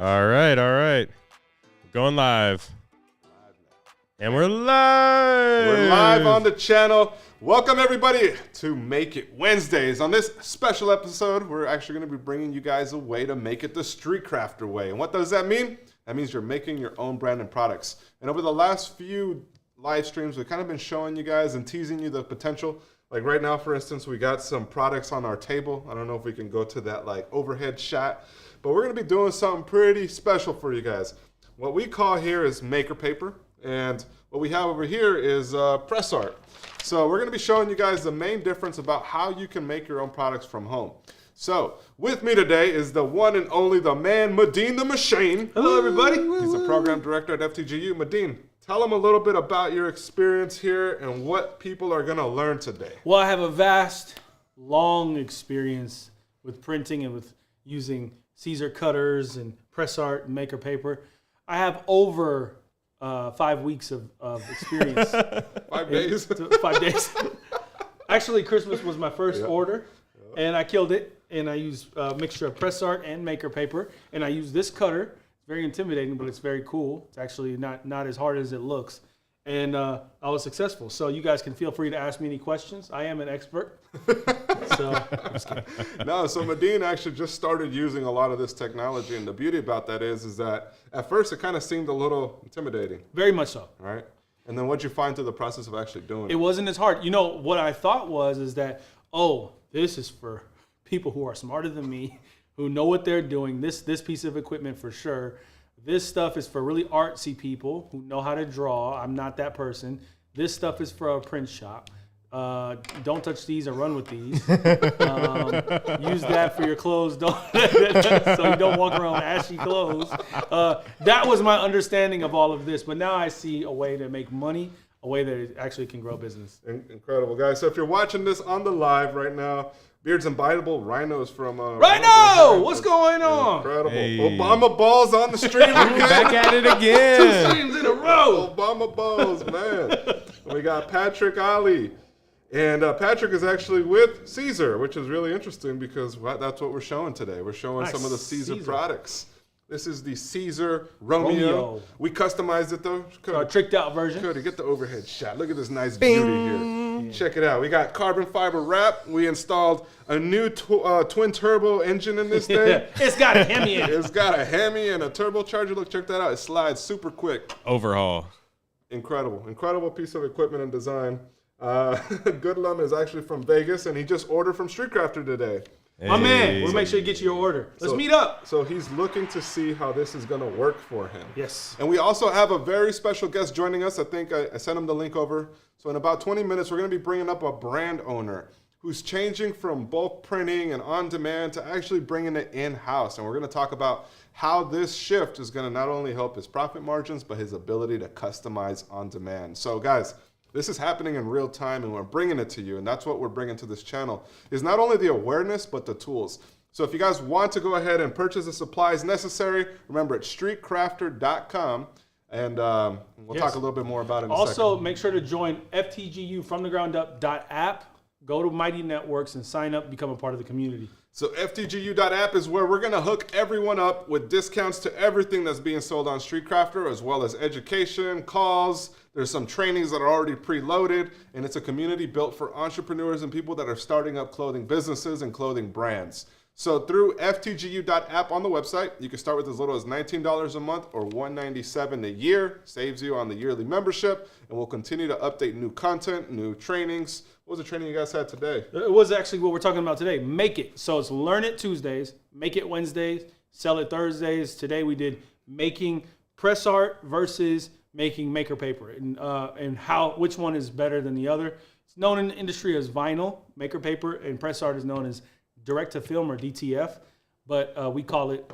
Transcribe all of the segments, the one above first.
All right. Going live. And we're live. We're live on the channel. Welcome everybody to Make It Wednesdays. On this special episode, we're actually going to be bringing you guys a way to make it the Streetcrafter way. And what does that mean? That means you're making your own brand and products. And over the last few live streams, we've kind of been showing you guys and teasing you the potential. Like right now, for instance, we got some products on our table. I don't know if we can go to that like overhead shot, but we're going to be doing something pretty special for you guys. What we call here is maker paper. And what we have over here is press art. So we're going to be showing you guys the main difference about how you can make your own products from home. So with me today is the one and only the man, Medine the Machine. Hello, everybody. He's the program director at FTGU. Medine, tell them a little bit about your experience here and what people are going to learn today. Well, I have a vast, long experience with printing and with using Caesar cutters and press art and maker paper. I have over 5 weeks of experience. 5 days? 5 days. Actually, Christmas was my first order, and I killed it. And I used a mixture of press art and maker paper. And I use this cutter. It's very intimidating, but it's very cool. It's actually not as hard as it looks. And I was successful. So you guys can feel free to ask me any questions. I am an expert. So I'm just kidding. No, so Medine actually just started using a lot of this technology, and the beauty about that is that at first it kind of seemed a little intimidating. Very much so. Right? And then what'd you find through the process of actually doing it? It wasn't as hard. You know, what I thought is that, oh, this is for people who are smarter than me, who know what they're doing, this piece of equipment for sure. This stuff is for really artsy people who know how to draw. I'm not that person. This stuff is for a print shop. Don't touch these or run with these. Use that for your clothes, so you don't walk around with ashy clothes. That was my understanding of all of this, but now I see a way to make money, a way that it actually can grow business. Incredible, guys. So if you're watching this on the live right now, Beard's Unbiteable Rhinos from Rhino! What's going on? Incredible. Hey. Obama balls on the stream again. Back at it Two again. streams in a row. Obama balls, man. We got Patrick Ali. And Patrick is actually with Caesar, which is really interesting because that's what we're showing today. We're showing some of the Caesar products. This is the Caesar Romeo. We customized it though. Our tricked out version. Cody, get the overhead shot. Look at this nice beauty here. Yeah. Check it out. We got carbon fiber wrap. We installed a new twin turbo engine in this thing. It's got a Hemi in it. It's got a Hemi and a turbocharger. Look, check that out. It slides super quick. Overhaul. Incredible piece of equipment and design. Goodlum is actually from Vegas, and he just ordered from Streetcrafter today. My man, we'll make sure you get your order. Let's meet up. So he's looking to see how this is going to work for him. Yes. And we also have a very special guest joining us. I think I sent him the link over. So in about 20 minutes, we're going to be bringing up a brand owner who's changing from bulk printing and on-demand to actually bringing it in-house. And we're going to talk about how this shift is going to not only help his profit margins, but his ability to customize on-demand. So guys, this is happening in real time, and we're bringing it to you, and that's what we're bringing to this channel, is not only the awareness, but the tools. So if you guys want to go ahead and purchase the supplies necessary, remember it's streetcrafter.com, and we'll talk a little bit more about it in a second. Also, make sure to join FTGU from the ground up.app. Go to Mighty Networks and sign up, become a part of the community. So FTGU.app is where we're going to hook everyone up with discounts to everything that's being sold on Streetcrafter, as well as education, calls. There's some trainings that are already preloaded, and it's a community built for entrepreneurs and people that are starting up clothing businesses and clothing brands. So through FTGU.app on the website, you can start with as little as $19 a month or $197 a year. Saves you on the yearly membership, and we'll continue to update new content, new trainings. What was the training you guys had today? It was actually what we're talking about today. Make it. So it's Learn It Tuesdays, Make It Wednesdays, Sell It Thursdays. Today we did making press art versus making maker paper, and which one is better than the other. It's known in the industry as vinyl, maker paper, and press art is known as direct to film or DTF, but we call it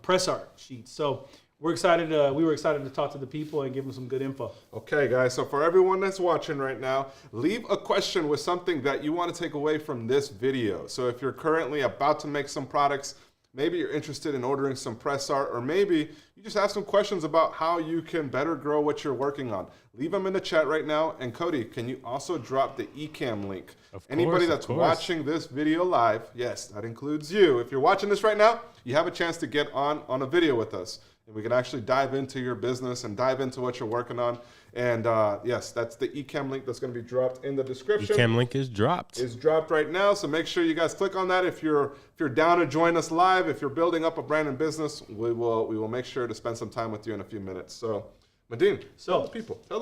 press art sheets. So we were excited to talk to the people and give them some good info. Okay, guys, so for everyone that's watching right now, leave a question with something that you want to take away from this video. So if you're currently about to make some products, maybe you're interested in ordering some press art, or maybe you just have some questions about how you can better grow what you're working on. leave them in the chat right now. And Cody, can you also drop the eCam link? Of Anybody course, that's of course. watching this video live, yes, that includes you. If you're watching this right now, you have a chance to get on a video with us. And we can actually dive into your business and dive into what you're working on. And yes, that's the eCam link that's going to be dropped in the description. ECam link is dropped. Is dropped right now, so make sure you guys click on that. If you're down to join us live, if you're building up a brand and business, we will make sure to spend some time with you in a few minutes. So, Medine, tell the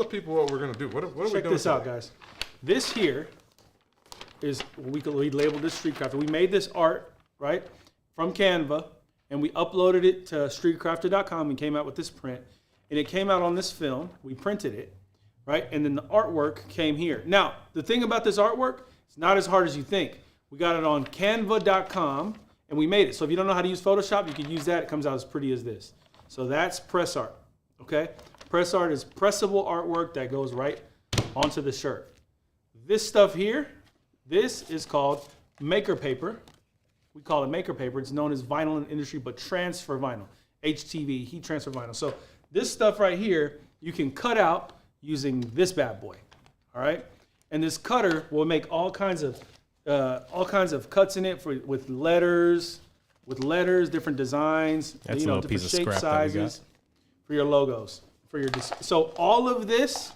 people what we're gonna do. What are we doing? Check this out, guys. This here is we labeled this Streetcrafter. We made this art right from Canva, and we uploaded it to Streetcrafter.com and came out with this print. And it came out on this film. We printed it, right? And then the artwork came here. Now, the thing about this artwork, it's not as hard as you think. We got it on Canva.com, and we made it. So if you don't know how to use Photoshop, you can use that. It comes out as pretty as this. So that's press art, okay? Press art is pressable artwork that goes right onto the shirt. This stuff here, this is called maker paper. We call it maker paper. It's known as vinyl in the industry, but transfer vinyl, HTV, heat transfer vinyl. So this stuff right here, you can cut out using this bad boy, all right? And this cutter will make all kinds of cuts in it with letters, different designs, That's a little Oh, different piece of shape scrap that we got. sizes for your logos, so all of this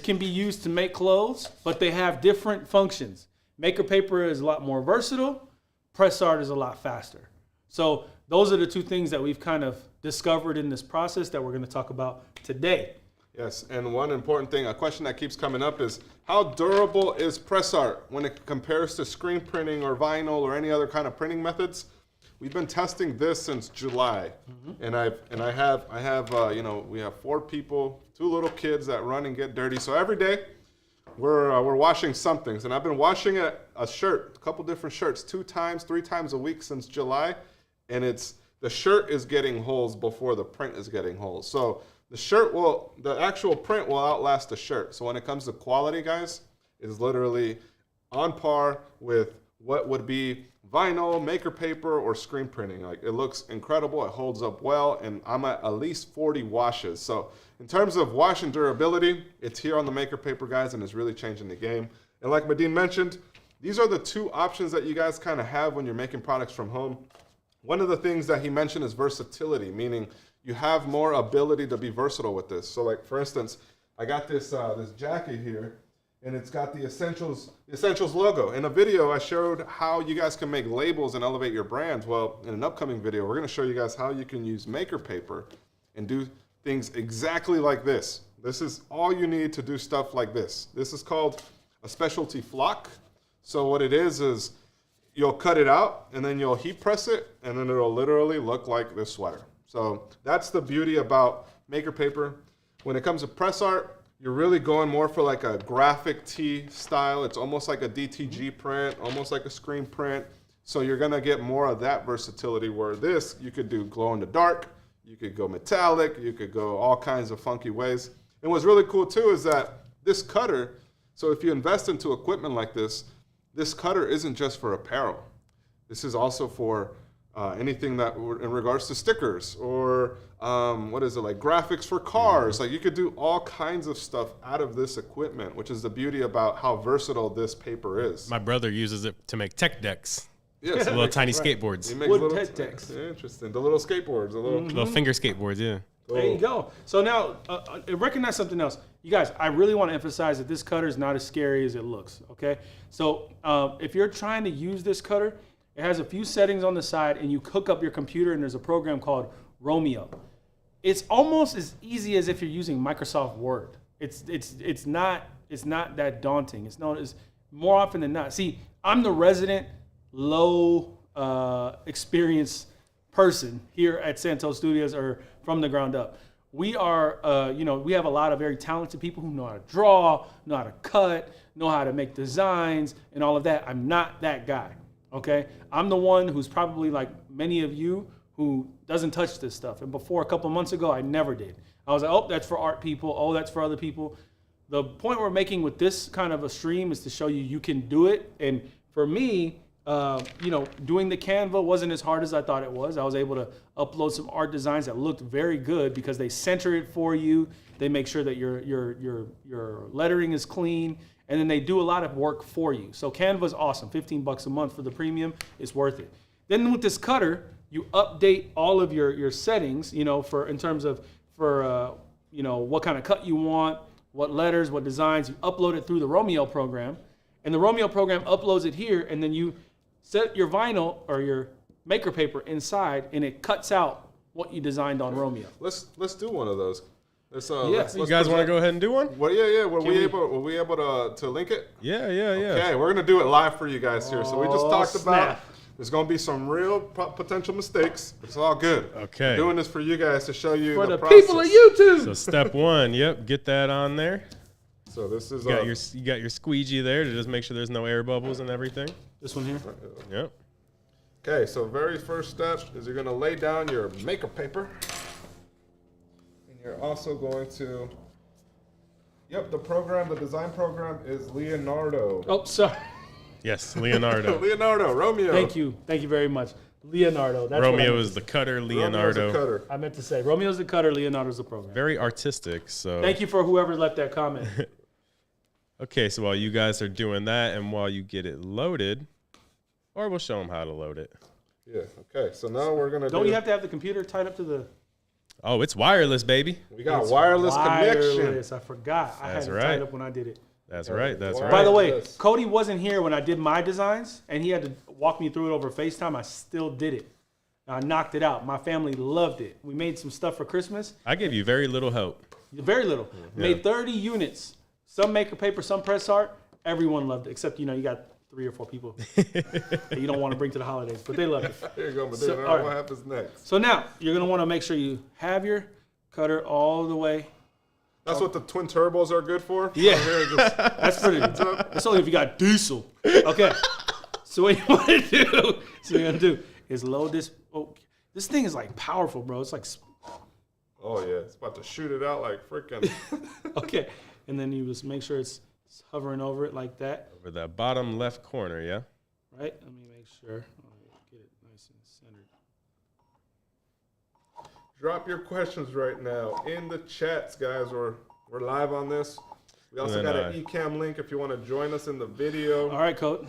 can be used to make clothes, but they have different functions. Maker paper is a lot more versatile. Press art is a lot faster. So those are the two things that we've kind of discovered in this process that we're going to talk about today. Yes, and one important thing, a question that keeps coming up is, how durable is press art when it compares to screen printing or vinyl or any other kind of printing methods? We've been testing this since July, and I have we have 4 people, 2 little kids that run and get dirty. So every day we're washing something, and I've been washing a couple different shirts, 2 times, 3 times a week since July, and the shirt is getting holes before the print is getting holes. So the actual print will outlast the shirt. So when it comes to quality, guys, it is literally on par with what would be vinyl, maker paper, or screen printing. Like, it looks incredible, it holds up well, and I'm at least 40 washes. So in terms of wash and durability, it's here on the maker paper, guys, and it's really changing the game. And like Medine mentioned, these are the 2 options that you guys kind of have when you're making products from home. One of the things that he mentioned is versatility, meaning you have more ability to be versatile with this. So like, for instance, I got this jacket here, and it's got the Essentials logo. In a video, I showed how you guys can make labels and elevate your brands. Well, in an upcoming video, we're gonna show you guys how you can use maker paper and do things exactly like this. This is all you need to do stuff like this. This is called a specialty flock. So what it is you'll cut it out, and then you'll heat press it, and then it'll literally look like this sweater. So that's the beauty about maker paper. When it comes to press art, you're really going more for like a graphic tee style. It's almost like a DTG print, almost like a screen print. So you're gonna get more of that versatility, where this, you could do glow in the dark, you could go metallic, you could go all kinds of funky ways. And what's really cool too is that this cutter, so if you invest into equipment like this cutter isn't just for apparel. This is also for anything that in regards to stickers or like graphics for cars. Like, you could do all kinds of stuff out of this equipment, which is the beauty about how versatile this paper is. My brother uses it to make tech decks. Yes, Little tiny skateboards. He makes Wood little tech decks. Interesting. The little skateboards, Little finger skateboards, yeah. There you go. So now, recognize something else. You guys, I really want to emphasize that this cutter is not as scary as it looks, okay? So if you're trying to use this cutter, it has a few settings on the side, and you hook up your computer, and there's a program called Romeo. It's almost as easy as if you're using Microsoft Word. It's not that daunting. It's more often than not. See, I'm the resident low experience person here at Santos Studios, or from the ground up. We are, we have a lot of very talented people who know how to draw, know how to cut, know how to make designs, and all of that. I'm not that guy, okay? I'm the one who's probably like many of you who doesn't touch this stuff. And before, a couple months ago, I never did. I was like, oh, that's for art people. Oh, that's for other people. The point we're making with this kind of a stream is to show you can do it. And for me, Doing the Canva wasn't as hard as I thought it was. I was able to upload some art designs that looked very good because they center it for you. They make sure that your lettering is clean, and then they do a lot of work for you. So Canva's awesome. $15 a month for the premium. It's worth it. Then with this cutter, you update all of your settings, in terms of what kind of cut you want, what letters, what designs. You upload it through the Romeo program, and the Romeo program uploads it here, and then you set your vinyl or your maker paper inside, and it cuts out what you designed on Romeo. Let's do one of those. You guys want to go ahead and do one? Well, yeah. Were we able to link it? Yeah. Okay, we're gonna do it live for you guys here. So we just talked about snap. there's gonna be some real potential mistakes, but it's all good. Okay. We're doing this for you guys to show you For the process. people of YouTube. So step 1, get that on there. So this is You got your squeegee there to just make sure there's no air bubbles and everything. This one here. Yep. Okay, so very first step is you're gonna lay down your maker paper. And you're also going to, the design program is Leonardo. Oh, sorry. Yes, Leonardo. Leonardo, Romeo. Thank you very much. Leonardo. That's Romeo is the cutter, Leonardo. Romeo's a cutter. I meant to say. Romeo's the cutter, Leonardo's the program. Very artistic. So Thank you for whoever left that comment. Okay, so while you guys are doing that and while you get it loaded, or we'll show them how to load it. Yeah, okay, so now we're gonna Don't you have to have the computer tied up to the... Oh, it's wireless, baby. We got wireless connection. Wireless. I forgot. I had it right. tied up when I did it. That's right. That's By right. By the way, Wireless. Cody wasn't here when I did my designs, and he had to walk me through it over FaceTime. I still did it. I knocked it out. My family loved it. We made some stuff for Christmas. I gave you very little help. Very little. Made 30 units. Some maker paper, some press art. Everyone loved it, except, you got 3 or 4 people that you don't want to bring to the holidays, but they love it. Here you go, but So, then all right. what happens next? So now, you're going to want to make sure you have your cutter all the way. That's what the twin turbos are good for? Yeah. Right here, just- That's pretty. That's only if you got diesel. Okay. So what you want to do is load this. Oh, this thing is like powerful, bro. It's like, oh yeah, it's about to shoot it out like freaking. okay. And then you just make sure it's hovering over it like that. Over that bottom left corner, yeah? Right? Let me make sure. Get it nice and centered. Drop your questions right now in the chats, guys. We're live on this. We also got an eCam link if you want to join us in the video. All right, Coat.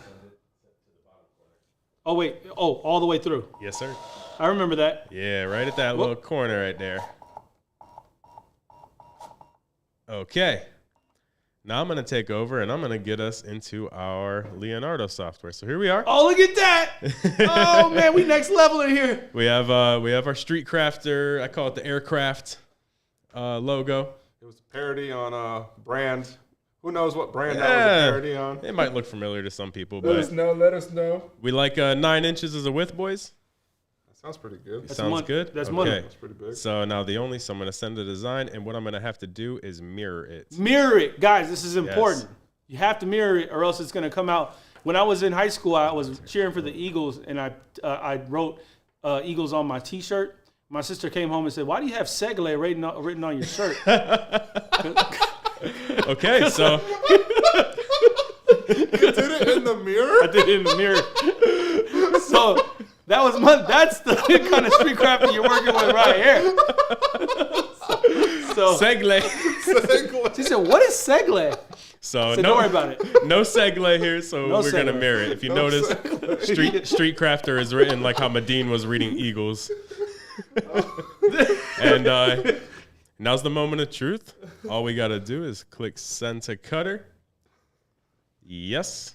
Oh, wait. Oh, all the way through. Yes, sir. I remember that. Yeah, right at that little corner right there. Okay. Now I'm going to take over and I'm going to get us into our Leonardo software. So here we are. Oh, look at that. Oh, man, we next level in here. We have our Streetcrafter, I call it the aircraft logo. It was a parody on brand. Who knows what brand that was a parody on? It might look familiar to some people, Let us but know. Let us know. we like 9 inches as a width, boys. That sounds pretty good. That's Sounds money. good? That's Okay. money. That's pretty big. So now so I'm going to send the design, and what I'm going to have to do is mirror it. Mirror it. Guys, this is important. You have to mirror it or else it's going to come out. When I was in high school, I was cheering for the Eagles, and I wrote Eagles on my T-shirt. My sister came home and said, "Why do you have Segle written on your shirt?" Okay, so You did it in the mirror? I did it in the mirror. So that's the kind of streetcrafter you're working with right here. So Segle. she said, "What is Segle?" So So don't worry about it. No Segle here, so No we're going to segue. mirror it. If you notice, Streetcrafter is written like how Medine was reading Eagles. And now's the moment of truth. All we got to do is click send to cutter. Yes.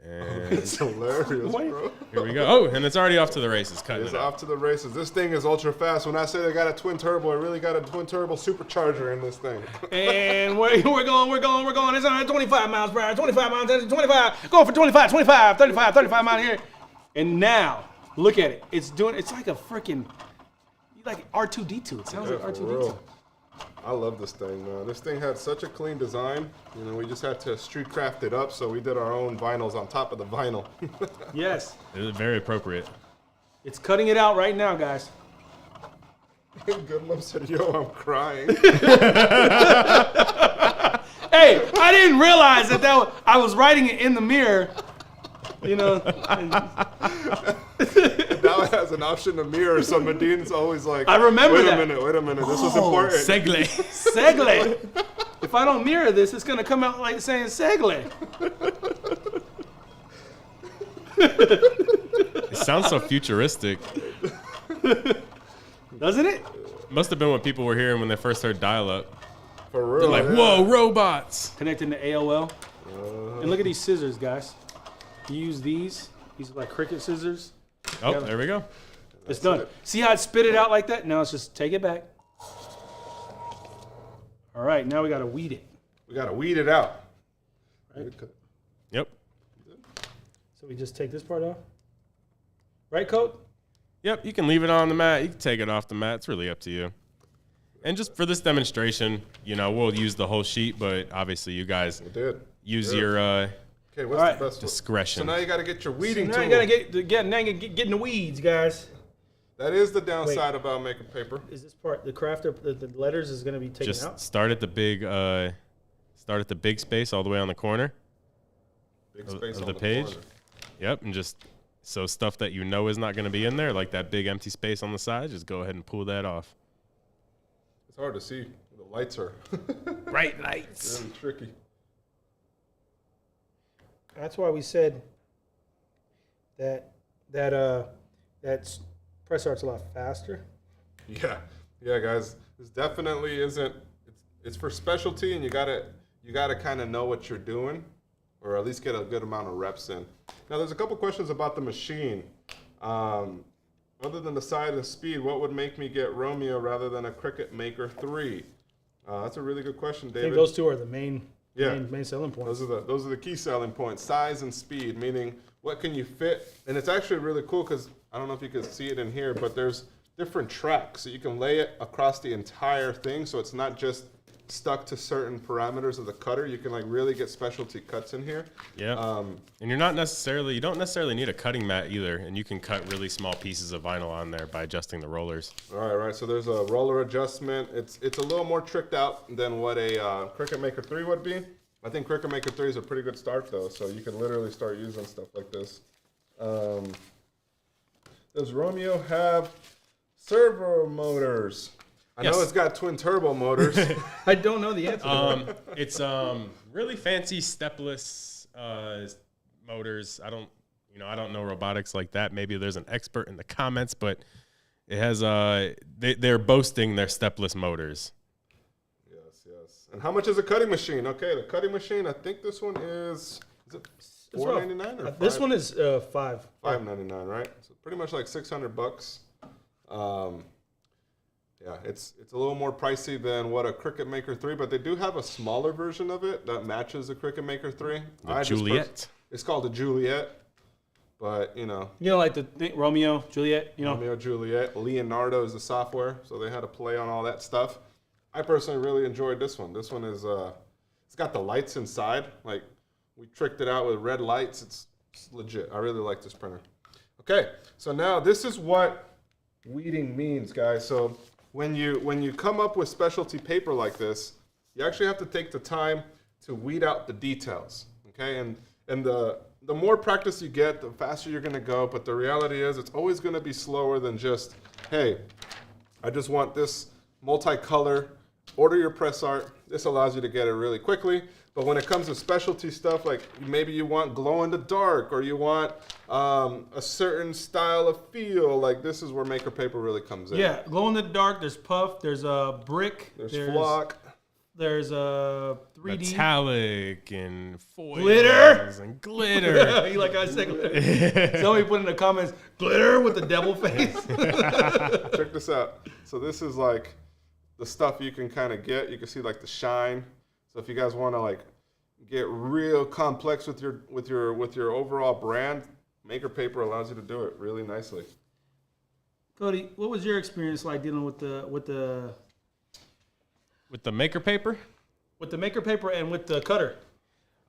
And It's hilarious, bro. here we go. Oh, and it's already off to the races. Cutting It's it up. off to the races. This thing is ultra fast. When I say they got a twin turbo, I really got a twin turbo supercharger in this thing. And we're going. It's 125 miles per hour, 25 miles, 25, going for 25, 25, 35, 35 miles here. And now, look at it. It's like a freaking, like R2-D2. It sounds like For R2-D2. real. I love this thing, man. This thing had such a clean design. We just had to streetcraft it up, so we did our own vinyls on top of the vinyl. Yes. It's very appropriate. It's cutting it out right now, guys. Goodlum said, "Yo, I'm crying." Hey, I didn't realize that I was writing it in the mirror. You know. Now it has an option to mirror, so Medina's always like, I remember wait that. a minute, this was important. Segle. Segle. If I don't mirror this, it's gonna come out like saying Segle. It sounds so futuristic. Doesn't it? Must have been what people were hearing when they first heard dial-up. For real. They're like, whoa, robots. Connecting to AOL. And look at these scissors, guys. You use these. These are like Cricut scissors. Oh, Yeah. there we go. It's done. See how it spit it out like that? Now it's just take it back. All right, now we gotta weed it. We gotta weed it out. Right. Yep. So we just take this part off. Right, Coat? Yep, you can leave it on the mat. You can take it off the mat. It's really up to you. And just for this demonstration, we'll use the whole sheet, but obviously you guys use your Okay, what's All right. the best one? discretion. So now you gotta get your weeding Now tool. you gotta get in the weeds, guys. That is the downside about making paper. Is this part the crafter? The letters is gonna be taken Just out. start at the big space all the way on the corner Big of space on the page. corner. Yep, and just so stuff that is not going to be in there, like that big empty space on the side, just go ahead and pull that off. It's hard to see. The lights are Bright lights. really tricky. That's why we said that press art's a lot faster. Yeah, guys. This definitely isn't. It's for specialty, and you gotta kind of know what you're doing, or at least get a good amount of reps in. Now, there's a couple questions about the machine. Other than the size and speed, what would make me get Romeo rather than a Cricut Maker 3? That's a really good question, I David. think those two are the main selling points. Those are the key selling points: size and speed. Meaning, what can you fit? And it's actually really cool because I don't know if you can see it in here, but there's different tracks, so you can lay it across the entire thing, so it's not just stuck to certain parameters of the cutter. You can like really get specialty cuts in here. Yeah. And you don't necessarily need a cutting mat either, and you can cut really small pieces of vinyl on there by adjusting the rollers. Right. So there's a roller adjustment. It's a little more tricked out than what a Cricut Maker 3 would be. I think Cricut Maker 3 is a pretty good start though, so you can literally start using stuff like this. Does Romeo have servo motors? I know it's got twin turbo motors. I don't know the answer. It's really fancy stepless motors. I don't know robotics like that. Maybe there's an expert in the comments, but it has they're boasting their stepless motors. Yes. And how much is a cutting machine? Okay, the cutting machine. I think this one is it $4.99 or this one is $5.99, right? So pretty much like $600. Yeah, it's a little more pricey than what a Cricut Maker 3, but they do have a smaller version of it that matches the Cricut Maker 3. The Juliet. It's called the Juliet, but like the Romeo, Juliet, Romeo, Juliet, Leonardo is the software, so they had to play on all that stuff. I personally really enjoyed this one. This one is it's got the lights inside. Like we tricked it out with red lights. It's legit. I really like this printer. Okay, so now this is what weeding means, guys. So when you come up with specialty paper like this, you actually have to take the time to weed out the details, okay? And the more practice you get, the faster you're gonna go, but the reality is it's always gonna be slower than just, hey, I just want this multicolor, order your press art. This allows you to get it really quickly. But when it comes to specialty stuff, like maybe you want glow in the dark or you want a certain style of feel, like this is where Maker Paper really comes in. Yeah, glow in the dark. There's puff. There's a brick. There's flock. There's a 3D. Metallic and foils Glitter. and glitter. You like I said glitter. Somebody put in the comments, glitter with the devil face. Check this out. So this is like the stuff you can kind of get. You can see like the shine. So if you guys want to like get real complex with your overall brand, Maker Paper allows you to do it really nicely. Cody, what was your experience like dealing with the Maker Paper? With the Maker Paper and with the cutter?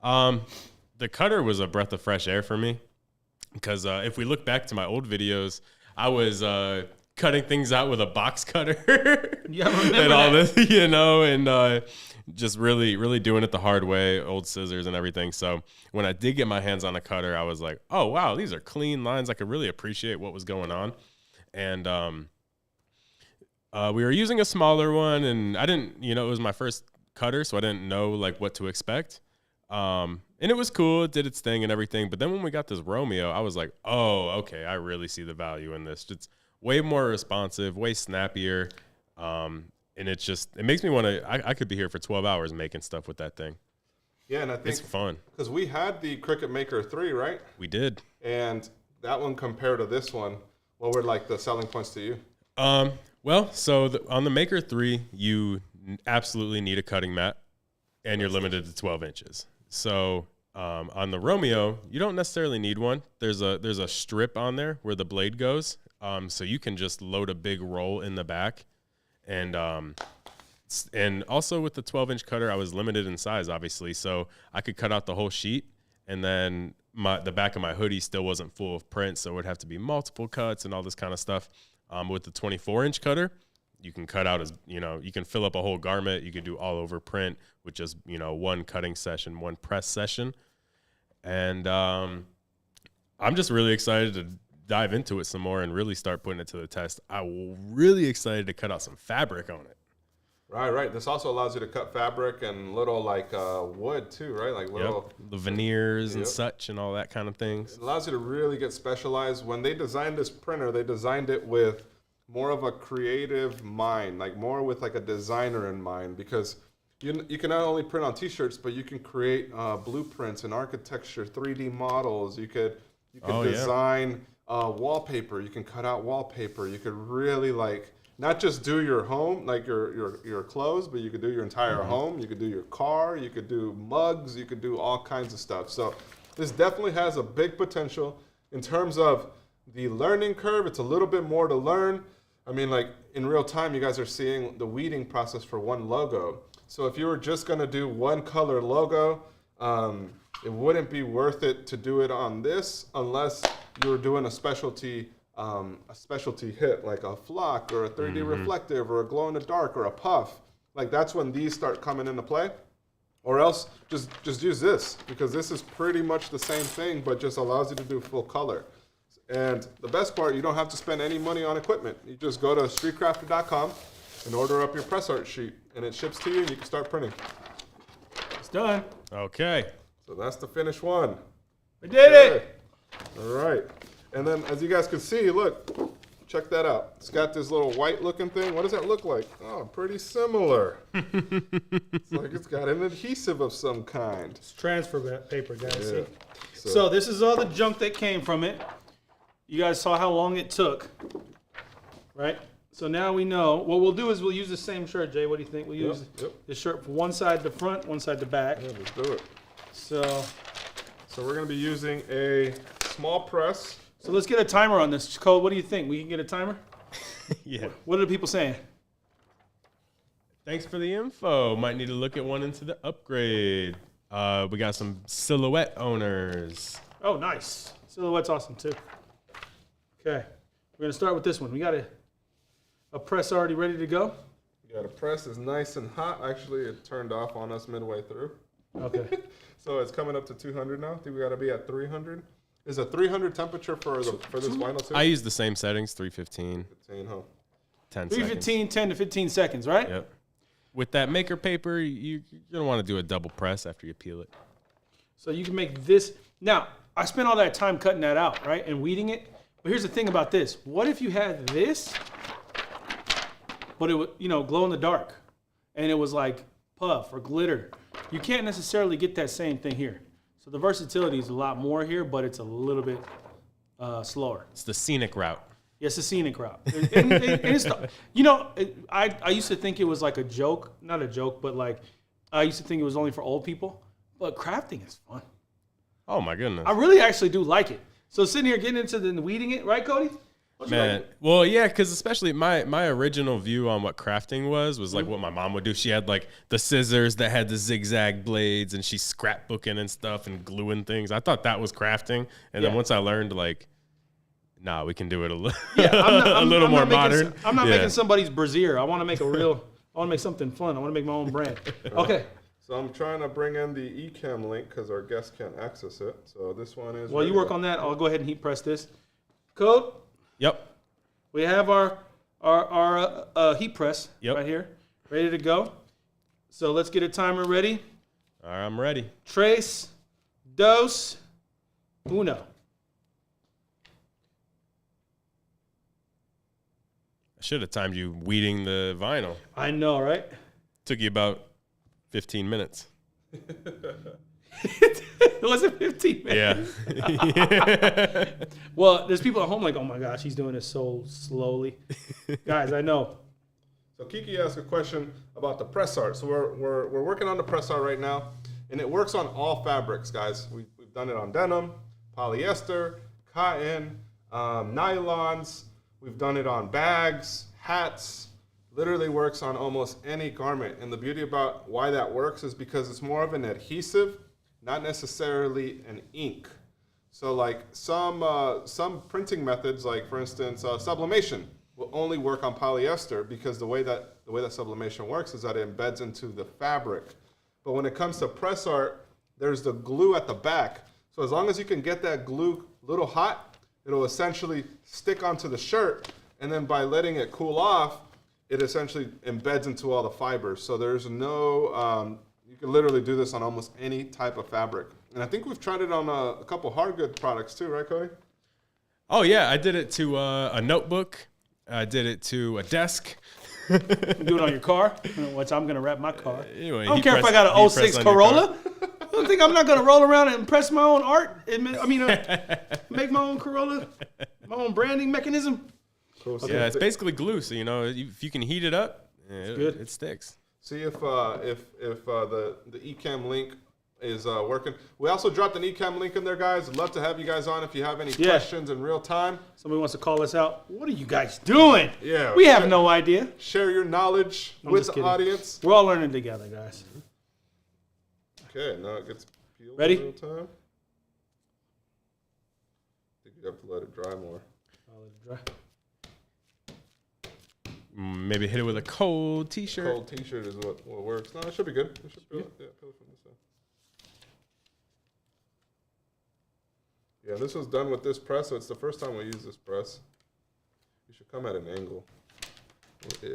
The cutter was a breath of fresh air for me because if we look back to my old videos, I was cutting things out with a box cutter Yeah, I remember and all that. this, and just really doing it the hard way, old scissors and everything. So when I did get my hands on a cutter, I was like, oh, wow, these are clean lines. I could really appreciate what was going on. And we were using a smaller one, and I didn't, it was my first cutter, so I didn't know like what to expect. And it was cool. It did its thing and everything. But then when we got this Romeo, I was like, oh, okay, I really see the value in this. It's way more responsive, way snappier. And it makes me want to, I could be here for 12 hours making stuff with that thing. Yeah, and I think it's fun. Because we had the Cricut Maker 3, right? We did. And that one compared to this one, what were like the selling points to you? Well, so on the Maker 3, you absolutely need a cutting mat, and you're limited to 12 inches. So on the Romeo, you don't necessarily need one. There's a strip on there where the blade goes, so you can just load a big roll in the back. And also with the 12-inch cutter, I was limited in size, obviously, so I could cut out the whole sheet, and then the back of my hoodie still wasn't full of print, so it would have to be multiple cuts and all this kind of stuff. With the 24-inch cutter, you can cut out you can fill up a whole garment. You can do all over print with just, one cutting session, one press session. And I'm just really excited to dive into it some more and really start putting it to the test. I'm really excited to cut out some fabric on it. Right. This also allows you to cut fabric and little like wood too, right? Like little the veneers and such and all that kind of things. It allows you to really get specialized. When they designed this printer, they designed it with more of a creative mind, like more with like a designer in mind, because you can not only print on t-shirts, but you can create blueprints and architecture, 3D models. You could design wallpaper. You can cut out wallpaper. You could really like not just do your home, like your clothes, but you could do your entire home. You could do your car. You could do mugs. You could do all kinds of stuff. So this definitely has a big potential in terms of the learning curve. It's a little bit more to learn. I mean, like in real time, you guys are seeing the weeding process for one logo. So if you were just going to do one color logo, it wouldn't be worth it to do it on this unless you were doing a specialty hit like a flock or a 3D reflective or a glow in the dark or a puff. Like that's when these start coming into play. Or else just use this, because this is pretty much the same thing, but just allows you to do full color. And the best part, you don't have to spend any money on equipment. You just go to streetcrafter.com and order up your press art sheet, and it ships to you, and you can start printing. It's done. Okay. So that's the finished one. We did it. All right. And then, as you guys can see, look, check that out. It's got this little white-looking thing. What does that look like? Oh, pretty similar. It's like it's got an adhesive of some kind. It's transfer paper, guys. Yeah. See? So this is all the junk that came from it. You guys saw how long it took, right? So now we know. What we'll do is we'll use the same shirt, Jay. What do you think? We'll use this shirt from one side to front, one side to back. Yeah, let's do it. So we're going to be using a small press. So let's get a timer on this. Cole, what do you think? We can get a timer? Yeah. What are the people saying? Thanks for the info. Might need to look at one into the upgrade. We got some silhouette owners. Oh, nice. Silhouette's awesome, too. Okay. We're going to start with this one. We got a press already ready to go. You got a press. It's nice and hot. Actually, it turned off on us midway through. Okay. So it's coming up to 200 now. I think we got to be at 300. Is a 300 temperature for this vinyl too? I use the same settings, 315. 15, huh? 10 315, seconds. 10 to 15 seconds, right? Yep. With that maker paper, you're going to want to do a double press after you peel it. So you can make this. Now, I spent all that time cutting that out, right, and weeding it. But here's the thing about this. What if you had this, but it would, glow in the dark, and it was like puff or glitter? You can't necessarily get that same thing here. So the versatility is a lot more here, but it's a little bit slower. It's the scenic route. Yes, a scenic route. And it's, I used to think it was like a joke, not a joke, but like I used to think it was only for old people. But crafting is fun. Oh my goodness. I really actually do like it. So sitting here getting into the weeding it, right, Cody? Man, well, yeah, because especially my original view on what crafting was like what my mom would do. She had like the scissors that had the zigzag blades, and she's scrapbooking and stuff and gluing things. I thought that was crafting, and then once I learned like Nah, we can do it a little, I'm a little I'm more not making modern. I'm not Yeah. making somebody's brassiere. I want to make I want to make something fun. I want to make my own brand. Okay. So I'm trying to bring in the eCam link because our guests can't access it. So this one is. While you work on that, I'll go ahead and heat press this. Code. Yep. We have our heat press right here, ready to go. So let's get a timer ready. All right, I'm ready. Tres, dos, uno. I should have timed you weeding the vinyl. I know, right? Took you about 15 minutes. It wasn't 15 minutes. Yeah. Well, there's people at home like, oh my gosh, he's doing this so slowly. Guys, I know. So Kiki asked a question about the press art. So we're working on the press art right now, and it works on all fabrics, guys. We've done it on denim, polyester, cotton, nylons. We've done it on bags, hats. Literally works on almost any garment. And the beauty about why that works is because it's more of an adhesive, not necessarily an ink. So like some printing methods, like for instance sublimation, will only work on polyester because the way that sublimation works is that it embeds into the fabric. But when it comes to press art, there's the glue at the back. So as long as you can get that glue a little hot, it'll essentially stick onto the shirt, and then by letting it cool off, it essentially embeds into all the fibers. So there's no, you can literally do this on almost any type of fabric. And I think we've tried it on a couple hard good products too, right, Cody? Oh, yeah. I did it to a notebook. I did it to a desk. You do it on your car, which I'm going to wrap my car. Anyway, I don't care if I got an 06 Corolla. I don't think I'm not going to roll around and impress my own art. Make my own Corolla, my own branding mechanism. Cool. Yeah, it's basically glue. So, if you can heat it up, it sticks. See if the eCam link is working. We also dropped an eCam link in there, guys. I'd love to have you guys on if you have any questions in real time. Somebody wants to call us out. What are you guys doing? Yeah, we have no idea. Share your knowledge with the audience. We're all learning together, guys. Okay, now it gets peeled Ready? in real time. I think you have to let it dry more. I'll let it dry. Maybe hit it with a cold t-shirt. Cold t-shirt is what works. No, it should be good. It should peel it. Yeah, peel it from this side. Yeah, this was done with this press, so it's the first time we use this press. You should come at an angle. Yeah.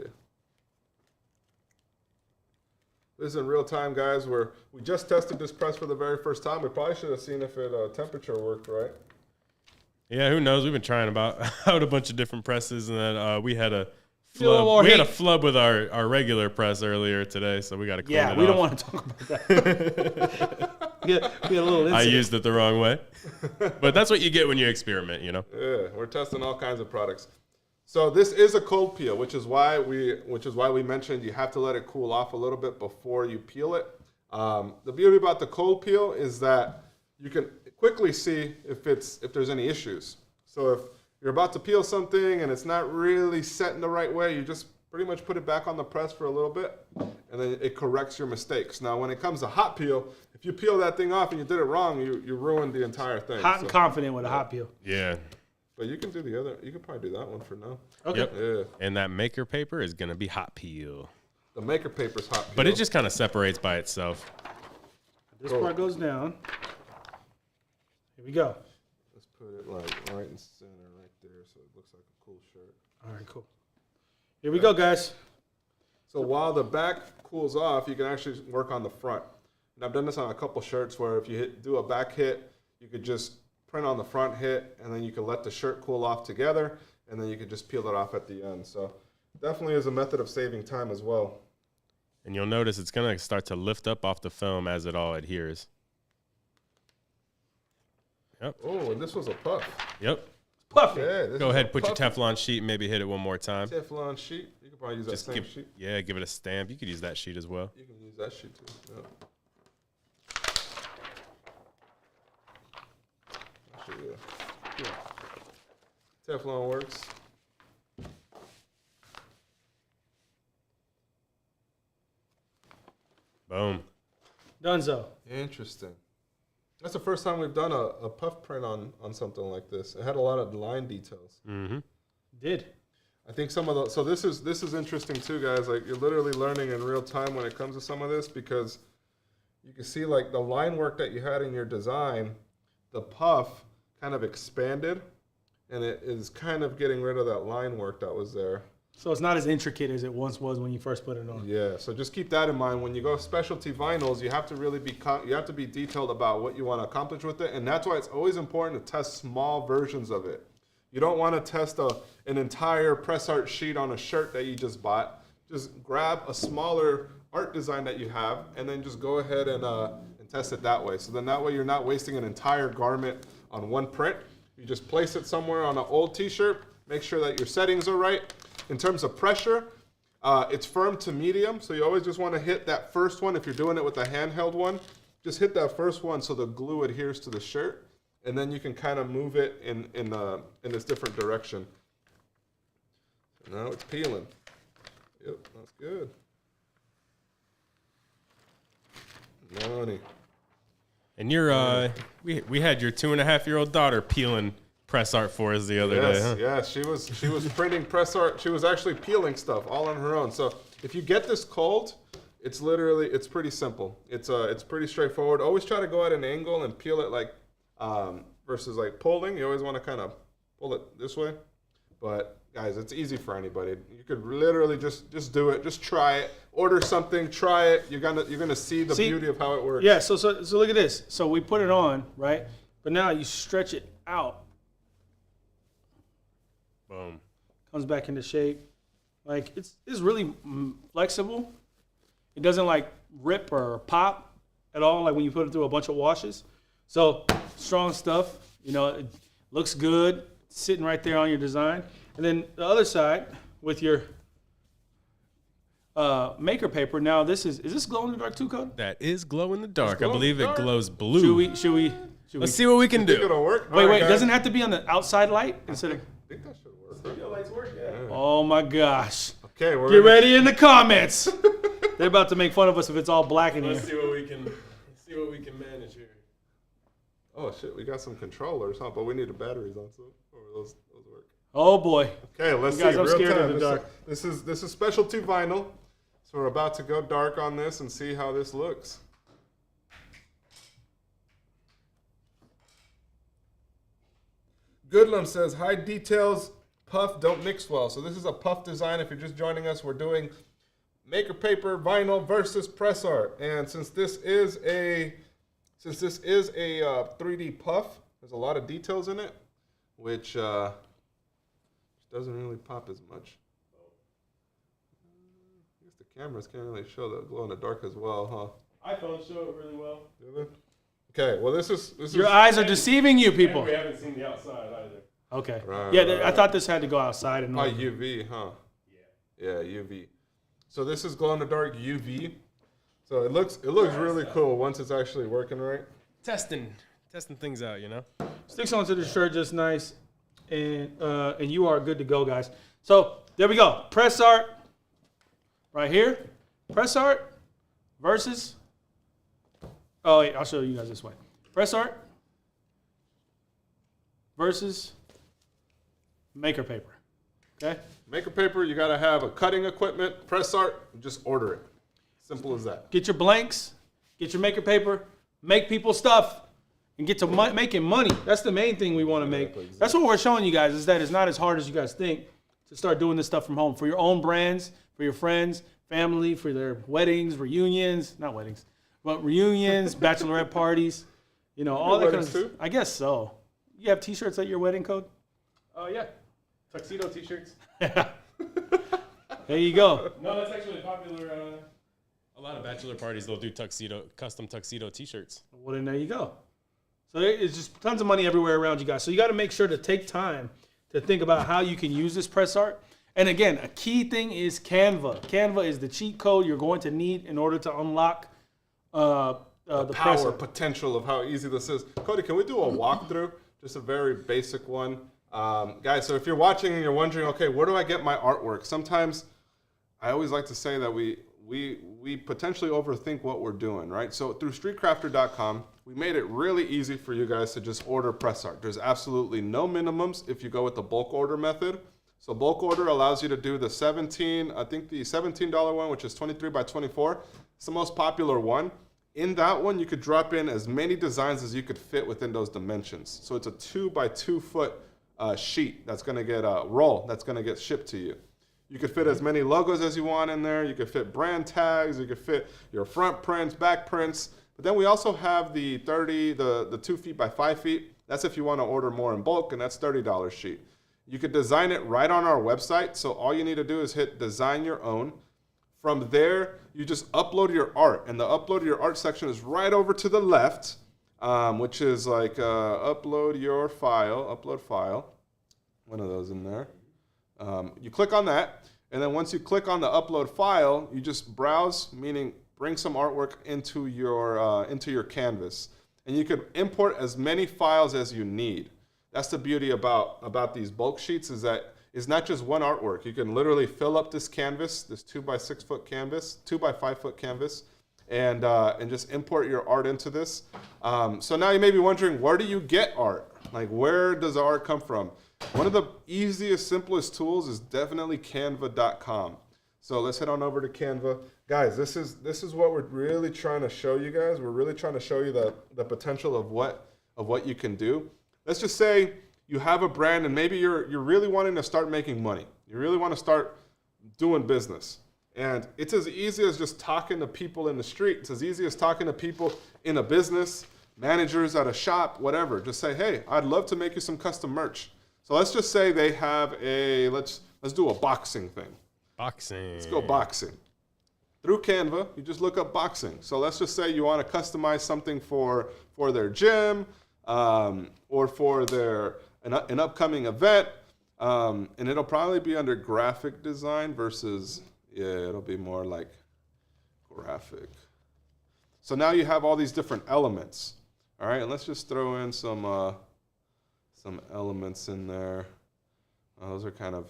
This is in real time, guys. We just tested this press for the very first time. We probably should have seen if it temperature worked right. Yeah, who knows? We've been trying out a bunch of different presses, and then we had a flub. We had a flub with our regular press earlier today, so we got to clean it off. Yeah, we don't want to talk about that. we had a little incident. I used it the wrong way, but that's what you get when you experiment, Yeah, we're testing all kinds of products. So this is a cold peel, which is why we mentioned you have to let it cool off a little bit before you peel it. The beauty about the cold peel is that you can quickly see if there's any issues. So if you're about to peel something and it's not really set in the right way, you just pretty much put it back on the press for a little bit, and then it corrects your mistakes. Now, when it comes to hot peel, if you peel that thing off and you did it wrong, you ruined the entire thing. Hot and confident with a hot peel. Yeah. But you can do the other. You can probably do that one for now. Okay. Yep. Yeah. And that maker paper is going to be hot peel. The maker paper's hot peel. But it just kind of separates by itself. This part goes down. Here we go. Let's put it like right in center, right there, so it looks like a cool shirt. All right, cool. Here we go, guys. So while the back cools off, you can actually work on the front. And I've done this on a couple shirts where if you do a back hit, you could just print on the front hit, and then you can let the shirt cool off together, and then you can just peel it off at the end. So definitely is a method of saving time as well. And you'll notice it's going to start to lift up off the film as it all adheres. Yep. Oh, and this was a puff. Yep. Puff it. Yeah, this Go is ahead, a put your puff Teflon sheet and maybe hit it one more time. Teflon sheet. You could probably use that same sheet. Yeah, give it a stamp. You could use that sheet as well. You can use that sheet too. Yeah. Actually, yeah. Teflon works. Boom. Dunzo. Interesting. That's the first time we've done a puff print on something like this. It had a lot of line details. Mm-hmm. Did. I think some of the so this is interesting too, guys. Like you're literally learning in real time when it comes to some of this because you can see like the line work that you had in your design, the puff kind of expanded, and it is kind of getting rid of that line work that was there. So it's not as intricate as it once was when you first put it on. Yeah, so just keep that in mind. When you go specialty vinyls, you have to really be detailed about what you want to accomplish with it, and that's why it's always important to test small versions of it. You don't want to test an entire press art sheet on a shirt that you just bought. Just grab a smaller art design that you have, and then just go ahead and test it that way. So then that way you're not wasting an entire garment on one print. You just place it somewhere on an old t-shirt, make sure that your settings are right. In terms of pressure, it's firm to medium, so you always just want to hit that first one. If you're doing it with a handheld one, just hit that first one so the glue adheres to the shirt, and then you can kind of move it in this different direction. So now it's peeling. Yep, that's good. Money. And you're we had your 2.5-year-old daughter peeling press art for us the other day. Huh? Yes, she was printing press art. She was actually peeling stuff all on her own. So if you get this cold, it's pretty simple. It's pretty straightforward. Always try to go at an angle and peel it like versus like pulling. You always want to kind of pull it this way. But guys, it's easy for anybody. You could literally just do it. Just try it. Order something. Try it. You're gonna see the beauty of how it works. Yeah. So look at this. So we put it on, right? But now you stretch it out. Boom. Comes back into shape. Like it's really flexible. It doesn't like rip or pop at all. Like when you put it through a bunch of washes. So strong stuff. You know, it looks good sitting right there on your design. And then the other side with your maker paper. Now this is this glow in the dark too, Code? That is glow in the dark. glow I in believe the it dark? glows blue. Should we? Let's see what we can Think do. it'll work? Wait, All right, it guys. doesn't have to be on the outside light instead of. I think that should work. Oh my gosh! Okay, Get ready in the comments. They're about to make fun of us if it's all black in here. Let's see what we can manage here. Oh shit, we got some controllers, huh? But we need the batteries on, so those work. Oh boy! Okay, let's You guys, see. I'm Real scared time. of the dark. This is specialty vinyl, so we're about to go dark on this and see how this looks. Goodlum says high details puff don't mix well. So this is a puff design. If you're just joining us, we're doing maker paper vinyl versus press art. And since this is a 3D puff, there's a lot of details in it, which doesn't really pop as much. I guess the cameras can't really show the glow in the dark as well, huh? iPhones show it really well. Do they? Okay, well this is Your eyes are deceiving you, people. We haven't seen the outside either. Okay. Right, Yeah, right, I thought this had to go outside and. Oh, UV, huh? Yeah, UV. So this is glow in the dark UV. So it looks really cool once it's actually working right. Testing things out, you know. Sticks onto the shirt just nice, and you are good to go, guys. So there we go. Press art, right here. Press art versus. Oh wait, I'll show you guys this way. Press art versus maker paper. Okay. Maker paper, you gotta have a cutting equipment. Press art, just order it. Simple as that. Get your blanks, get your maker paper, make people stuff, and get to making money. That's the main thing we want to make. Exactly. That's what we're showing you guys, is that it's not as hard as you guys think to start doing this stuff from home for your own brands, for your friends, family, for their weddings, reunions, not weddings, but reunions, bachelorette parties, you know, all that kind of stuff. Too? I guess so. You have t-shirts at your wedding, Code? Oh yeah, tuxedo t-shirts. There you go. No, that's actually popular. A lot of bachelor parties, they'll do custom tuxedo t-shirts. Well, then there you go. So there's just tons of money everywhere around you guys. So you got to make sure to take time to think about how you can use this press art. And again, a key thing is Canva. Canva is the cheat code you're going to need in order to unlock the press Power art. potential of how easy this is. Cody, can we do a walkthrough? Just a very basic one. Guys, so if you're watching and you're wondering, okay, where do I get my artwork? Sometimes I always like to say that we we potentially overthink what we're doing, right? So through Streetcrafter.com, we made it really easy for you guys to just order press art. There's absolutely no minimums if you go with the bulk order method. So bulk order allows you to do the $17 one, which is 23 by 24. It's the most popular one. In that one, you could drop in as many designs as you could fit within those dimensions. So it's a 2 by 2 foot sheet that's going to get a roll that's going to get shipped to you. You could fit as many logos as you want in there. You could fit brand tags. You could fit your front prints, back prints. But then we also have the 2 feet by 5 feet. That's if you want to order more in bulk, and that's $30 sheet. You could design it right on our website. So all you need to do is hit design your own. From there, you just upload your art, and the upload your art section is right over to the left, which is like upload file, one of those in there. You click on that, and then once you click on the upload file, you just browse, meaning bring some artwork into your canvas, and you could import as many files as you need. That's the beauty about these bulk sheets, is that it's not just one artwork. You can literally fill up this canvas, this 2 by 6 foot canvas, 2 by 5 foot canvas, and just import your art into this. So now you may be wondering, where do you get art? Like, where does the art come from? One of the easiest, simplest tools is definitely Canva.com. So let's head on over to Canva. Guys, this is what we're really trying to show you guys. We're really trying to show you the potential of what you can do. Let's just say you have a brand and maybe you're really wanting to start making money. You really want to start doing business. And it's as easy as just talking to people in the street. It's as easy as talking to people in a business, managers at a shop, whatever. Just say, hey, I'd love to make you some custom merch. So let's just say they have let's do a boxing thing. Boxing. Let's go boxing. Through Canva, you just look up boxing. So let's just say you want to customize something for their gym or for an upcoming event. And it'll probably be under graphic design versus, it'll be more like graphic. So now you have all these different elements. All right, and let's just throw in some elements in there. Those are kind of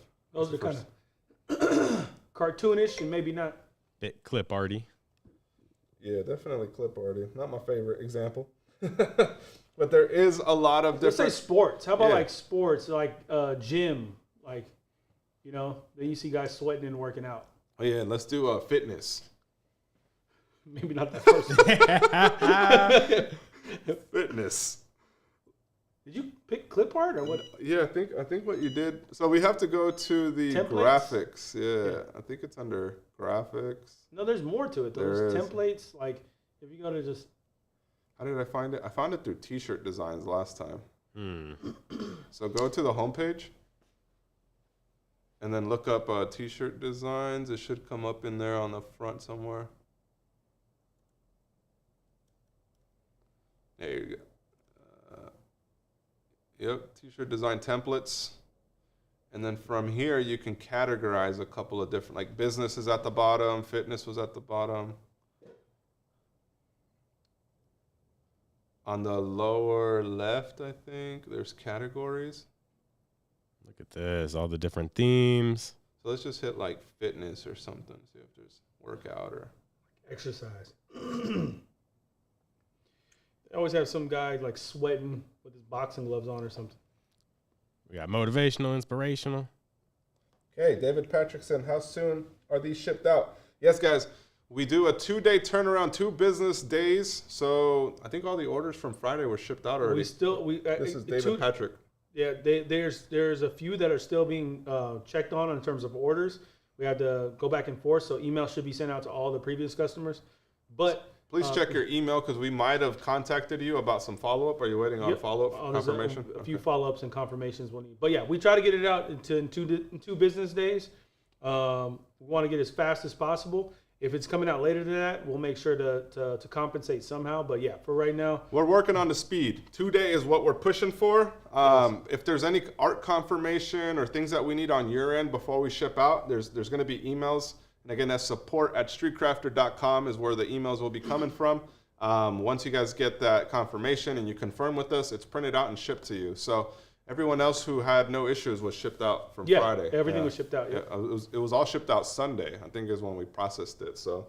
cartoonish and maybe not. Bit clip arty. Yeah, definitely clip arty. Not my favorite example. But there is a lot of different. Let's say sports. How about like sports, like gym, like, then you see guys sweating and working out. Oh yeah, let's do fitness. Maybe not that person. Fitness. Did you pick clip art or what? Yeah, I think what you did. So we have to go to the templates? Graphics. Yeah, I think it's under graphics. No, there's more to it. Those templates, like if you go to just. How did I find it? I found it through T-shirt designs last time. So go to the homepage, and then look up T-shirt designs. It should come up in there on the front somewhere. There you go. Yep, T-shirt design templates. And then from here, you can categorize a couple of different, like business is at the bottom, fitness was at the bottom. On the lower left, I think, there's categories. Look at this, all the different themes. So let's just hit like fitness or something, see if there's workout or exercise. They always have some guy like sweating with his boxing gloves on or something. We got motivational, inspirational. Okay, David Patrickson, how soon are these shipped out? Yes, guys, we do a 2-day turnaround, 2 business days. So I think all the orders from Friday were shipped out already. This is David Patrick. Yeah, there's a few that are still being checked on in terms of orders. We had to go back and forth, so email should be sent out to all the previous customers. But please check your email because we might have contacted you about some follow-up. Are you waiting on follow-up confirmation? A few follow-ups and confirmations we'll need. But yeah, we try to get it out in two business days. We want to get as fast as possible. If it's coming out later than that, we'll make sure to compensate somehow. But yeah, for right now, we're working on the speed. 2 days is what we're pushing for. If there's any art confirmation or things that we need on your end before we ship out, there's going to be emails. And again, that's support@streetcrafter.com is where the emails will be coming from. Once you guys get that confirmation and you confirm with us, it's printed out and shipped to you. So Everyone else who had no issues was shipped out from Yeah, Friday. everything was shipped out. Yeah, Yeah. it was all shipped out Sunday. I think is when we processed it. So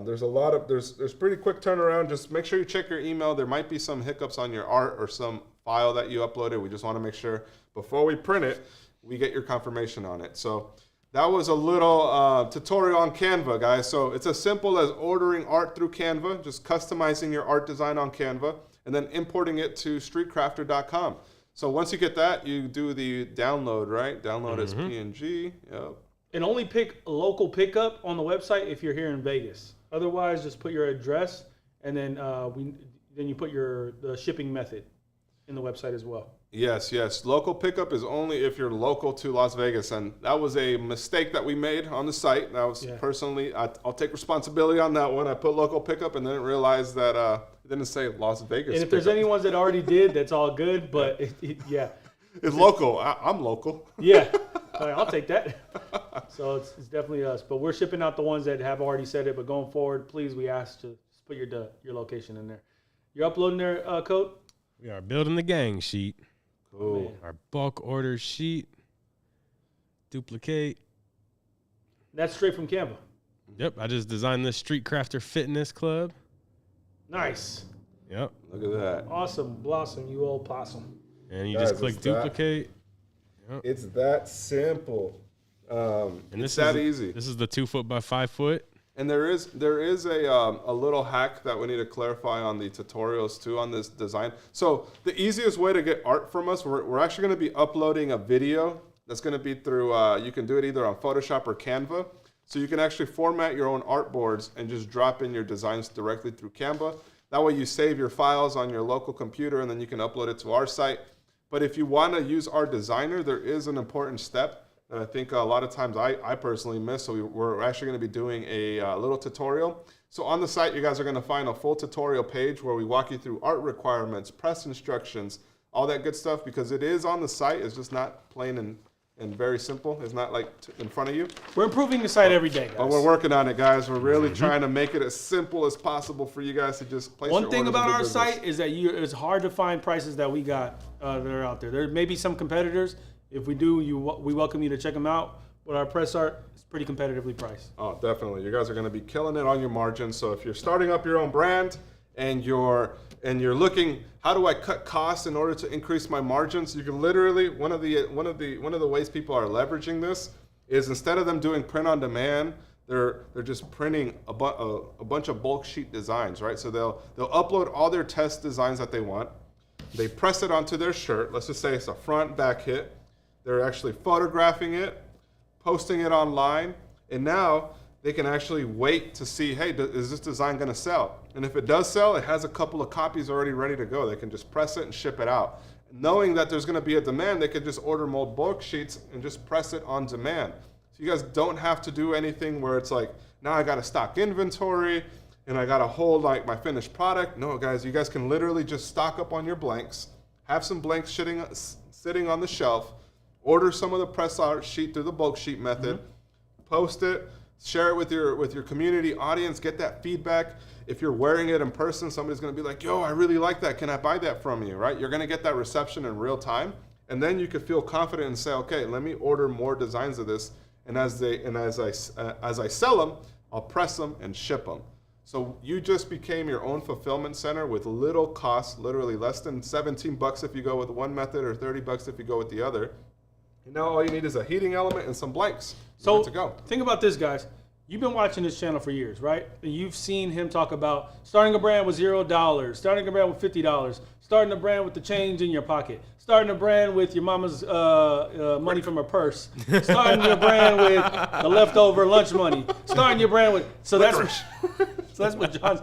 there's a lot of there's pretty quick turnaround. Just make sure you check your email. There might be some hiccups on your art or some file that you uploaded. We just want to make sure before we print it, we get your confirmation on it. So that was a little tutorial on Canva, guys. So it's as simple as ordering art through Canva, just customizing your art design on Canva, and then importing it to streetcrafter.com. So once you get that, you do the download, right? Download as PNG. Yep. And only pick local pickup on the website if you're here in Vegas. Otherwise, just put your address, and then you put the shipping method in the website as well. Yes. Local pickup is only if you're local to Las Vegas, and that was a mistake that we made on the site. That was personally, I'll take responsibility on that one. I put local pickup and didn't realize that it didn't say Las Vegas. And if there's any ones that already did, that's all good. But it's local. I'm local. Yeah, I'll take that. So it's definitely us. But we're shipping out the ones that have already said it. But going forward, please, we ask to put your location in there. You're uploading there, Code? We are building the gang sheet. Cool. Our bulk order sheet. Duplicate. That's straight from Canva. Yep, I just designed this Streetcrafter Fitness Club. Nice. Yep. Look at that. Awesome. Blossom, you old possum. And you Guys, just click duplicate. Yep. It's that simple. And it's that easy. This is the 2 foot by 5 foot. And there is a little hack that we need to clarify on the tutorials too on this design. So the easiest way to get art from us, we're actually going to be uploading a video that's going to be through, you can do it either on Photoshop or Canva. So you can actually format your own artboards and just drop in your designs directly through Canva. That way you save your files on your local computer and then you can upload it to our site. But if you want to use our designer, there is an important step that I think a lot of times I personally miss. So we're actually going to be doing a little tutorial. So on the site, you guys are going to find a full tutorial page where we walk you through art requirements, press instructions, all that good stuff, because it is on the site. It's just not plain and very simple. It's not like in front of you. We're improving the site every day, guys. But we're working on it, guys. We're really trying to make it as simple as possible for you guys to just place your One thing orders about and do our business. site is that it's hard to find prices that we got that are out there. There may be some competitors. If we do, we welcome you to check them out. But our press art is pretty competitively priced. Oh, definitely. You guys are going to be killing it on your margins. So if you're starting up your own brand and you're looking, how do I cut costs in order to increase my margins? You can literally, one of the ways people are leveraging this is instead of them doing print on demand, they're just printing a bunch of bulk sheet designs, right? So they'll upload all their test designs that they want. They press it onto their shirt. Let's just say it's a front back hit. They're actually photographing it, posting it online, and now they can actually wait to see, hey, is this design going to sell? And if it does sell, it has a couple of copies already ready to go. They can just press it and ship it out. Knowing that there's going to be a demand, they could just order more bulk sheets and just press it on demand. So you guys don't have to do anything where it's like, now I got to stock inventory and I got to hold like my finished product. No, guys, you guys can literally just stock up on your blanks, have some blanks sitting on the shelf, order some of the press art sheet through the bulk sheet method, post it, share it with your community audience, get that feedback. If you're wearing it in person, somebody's going to be like, yo, I really like that. Can I buy that from you, right? You're going to get that reception in real time. And then you could feel confident and say, okay, let me order more designs of this. And as I sell them, I'll press them and ship them. So you just became your own fulfillment center with little cost, literally less than $17 if you go with one method or $30 if you go with the other. And now all you need is a heating element and some blanks. So to go. Think about this, guys. You've been watching this channel for years, right? And you've seen him talk about starting a brand with $0, starting a brand with $50, starting a brand with the change in your pocket, starting a brand with your mama's money from her purse, starting your brand with the leftover lunch money, starting your brand with so that's what John's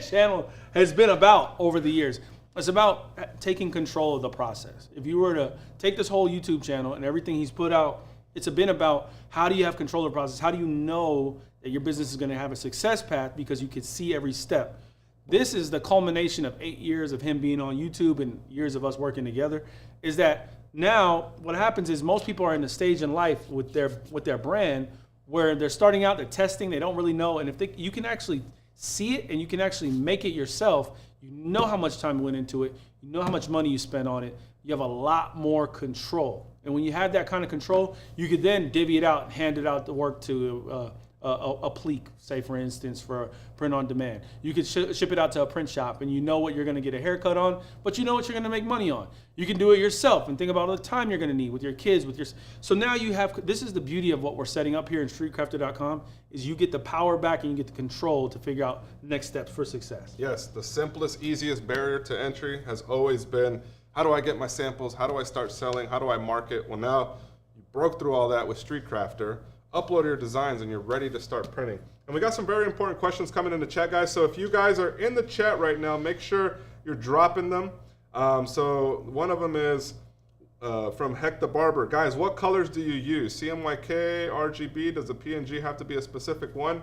channel has been about over the years. It's about taking control of the process. If you were to take this whole YouTube channel and everything he's put out, it's been about how do you have control of the process? How do you know that your business is going to have a success path because you can see every step? This is the culmination of 8 years of him being on YouTube and years of us working together. Is that now what happens is most people are in a stage in life with their brand where they're starting out, they're testing, they don't really know, and if you can actually see it and you can actually make it yourself, you know how much time went into it, you know how much money you spent on it. you have a lot more control. And when you have that kind of control, you could then divvy it out and hand it out to work to a pleek, say for instance, for print on demand. You could ship it out to a print shop, and you know what you're going to get a haircut on, but you know what you're going to make money on. You can do it yourself and think about all the time you're going to need with your kids. So now you have, this is the beauty of what we're setting up here in streetcrafter.com, is you get the power back and you get the control to figure out the next steps for success. Yes, the simplest, easiest barrier to entry has always been, how do I get my samples? How do I start selling? How do I market? Well, now you broke through all that with Streetcrafter. Upload your designs and you're ready to start printing. And we got some very important questions coming in the chat, guys. So if you guys are in the chat right now, make sure you're dropping them. So one of them is from Heck the Barber. Guys, what colors do you use? CMYK, RGB, does the PNG have to be a specific one?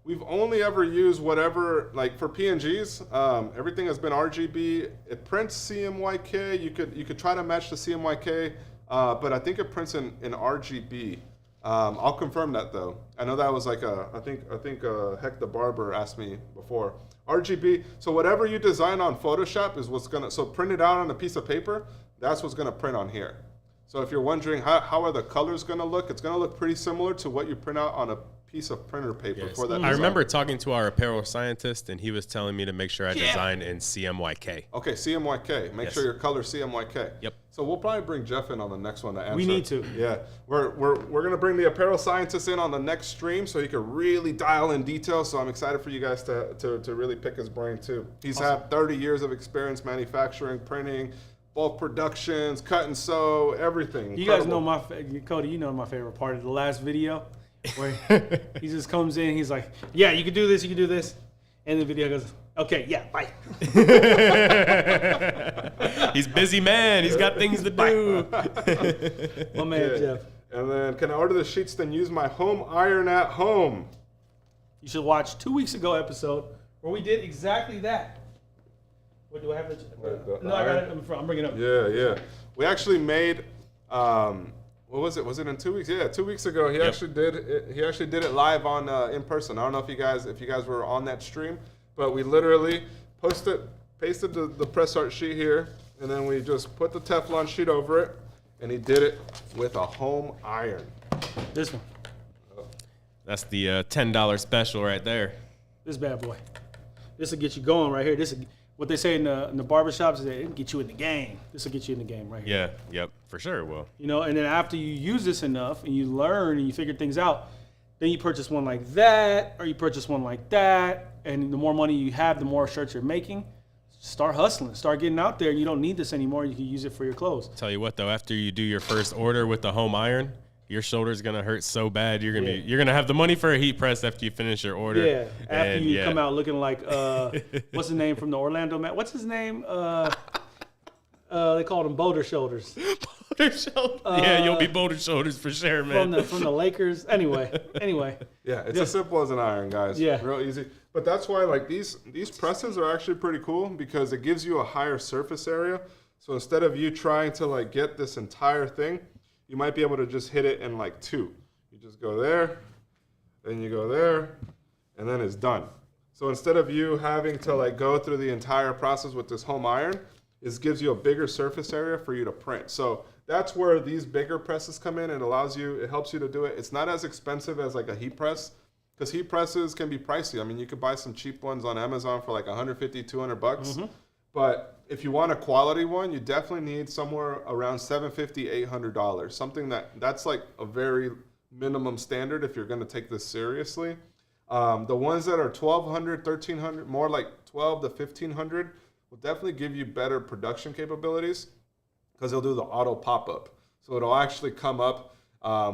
We've only ever used whatever, like for PNGs, everything has been RGB. It prints CMYK. You could try to match the CMYK, but I think it prints in RGB. I'll confirm that though. I know that was like I think Heck the Barber asked me before. RGB, so whatever you design on Photoshop is what's gonna, so print it out on a piece of paper, that's what's gonna print on here. So if you're wondering how are the colors gonna look, it's gonna look pretty similar to what you print out on a piece of printer paper for that design. I remember talking to our apparel scientist, and he was telling me to make sure I design in CMYK. Okay, CMYK. Make sure your color CMYK. Yep. So we'll probably bring Jeff in on the next one to answer. We need to. Yeah, we're gonna bring the apparel scientist in on the next stream so he can really dial in detail. So I'm excited for you guys to really pick his brain too. He's had 30 years of experience manufacturing, printing, bulk productions, cut and sew, everything. You guys know Cody, you know my favorite part of the last video, where he just comes in, he's like, yeah, you can do this, you can do this. And the video goes, okay, yeah, bye. He's busy man. He's got things to do. My man, Jeff. And then, can I order the sheets then use my home iron at home? You should watch 2 weeks ago episode where we did exactly that. What do I have? No, I got it. I'm bringing it up. Yeah. We actually made. What was it? Was it in 2 weeks? Yeah, 2 weeks ago. He actually did it live on in person. I don't know if you guys were on that stream, but we literally pasted the press art sheet here, and then we just put the Teflon sheet over it, and he did it with a home iron. This one. That's the $10 special right there. This bad boy. This will get you going right here. This is what they say in the barbershops is that it'll get you in the game. This will get you in the game right here. Yeah, yep, for sure it will. You know, and then after you use this enough and you learn and you figure things out, then you purchase one like that or you purchase one like that. And the more money you have, the more shirts you're making. Start hustling. Start getting out there. And you don't need this anymore. You can use it for your clothes. Tell you what, though, after you do your first order with the home iron, your shoulder's gonna hurt so bad. You're gonna have the money for a heat press after you finish your order. Yeah, after you come out looking like what's his name from the Orlando man? What's his name? They called him Boulder Shoulders. Boulder Shoulders. Yeah, you'll be Boulder Shoulders for sure, man. From the Lakers. Anyway. Yeah, it's as simple as an iron, guys. Yeah, real easy. But that's why like these presses are actually pretty cool because it gives you a higher surface area. So instead of you trying to like get this entire thing, you might be able to just hit it in like two. You just go there, then you go there, and then it's done. So instead of you having to like go through the entire process with this home iron, it gives you a bigger surface area for you to print. So that's where these bigger presses come in. It helps you to do it. It's not as expensive as like a heat press because heat presses can be pricey. I mean, you could buy some cheap ones on Amazon for like $150, $200. Mm-hmm. But if you want a quality one, you definitely need somewhere around $750, $800. Something that's like a very minimum standard if you're going to take this seriously. The ones that are $1,200, $1,300, more like $1,200 to $1,500 will definitely give you better production capabilities because they'll do the auto pop-up. So it'll actually come up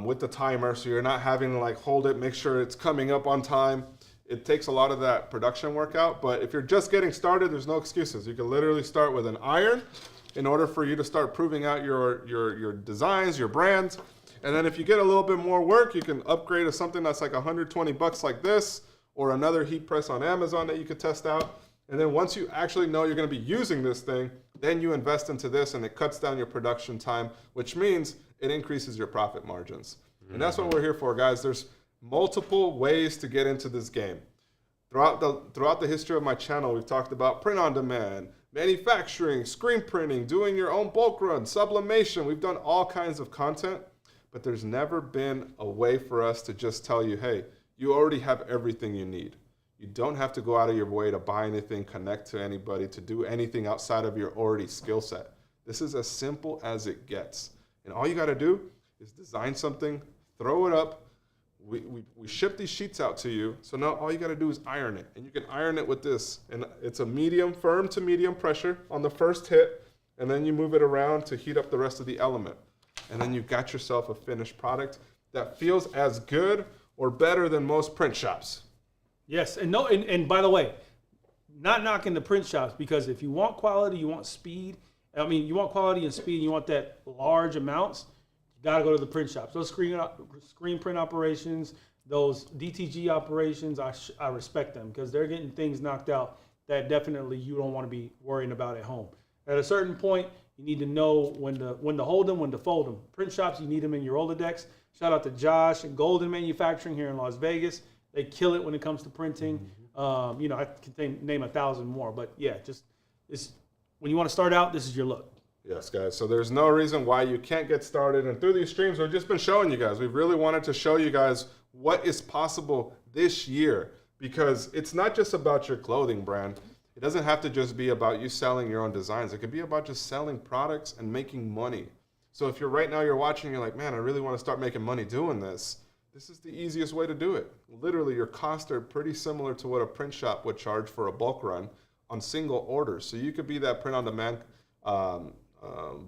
with the timer, so you're not having to like hold it, make sure it's coming up on time. It takes a lot of that production work out, but if you're just getting started, there's no excuses. You can literally start with an iron in order for you to start proving out your designs, your brands. And then if you get a little bit more work, you can upgrade to something that's like $120 like this, or another heat press on Amazon that you could test out. And then once you actually know you're gonna be using this thing, then you invest into this and it cuts down your production time, which means it increases your profit margins. And that's what we're here for, guys. There's multiple ways to get into this game. Throughout the history of my channel, we've talked about print on demand, manufacturing, screen printing, doing your own bulk run, sublimation. We've done all kinds of content, but there's never been a way for us to just tell you, hey, you already have everything you need. You don't have to go out of your way to buy anything, connect to anybody, to do anything outside of your already skill set. This is as simple as it gets. And all you got to do is design something, throw it up. We ship these sheets out to you. So now all you got to do is iron it. And you can iron it with this. And it's a medium, firm to medium pressure on the first hit. And then you move it around to heat up the rest of the element. And then you've got yourself a finished product that feels as good or better than most print shops. Yes, and by the way, not knocking the print shops, because if you want quality, you want speed. I mean, you want quality and speed, and you want that large amounts, you got to go to the print shops. Those screen print operations, those DTG operations, I respect them because they're getting things knocked out that definitely you don't want to be worrying about at home. At a certain point, you need to know when to hold them, when to fold them. Print shops, you need them in your Rolodex. Shout out to Josh and Golden Manufacturing here in Las Vegas. They kill it when it comes to printing. I can name 1,000 more, but yeah, when you want to start out, this is your look. Yes, guys. So there's no reason why you can't get started. And through these streams, we've just been showing you guys. We've really wanted to show you guys what is possible this year, because it's not just about your clothing brand. It doesn't have to just be about you selling your own designs. It could be about just selling products and making money. So if you're watching, you're like, man, I really want to start making money doing this. This is the easiest way to do it. Literally, your costs are pretty similar to what a print shop would charge for a bulk run on single orders. So you could be that print-on-demand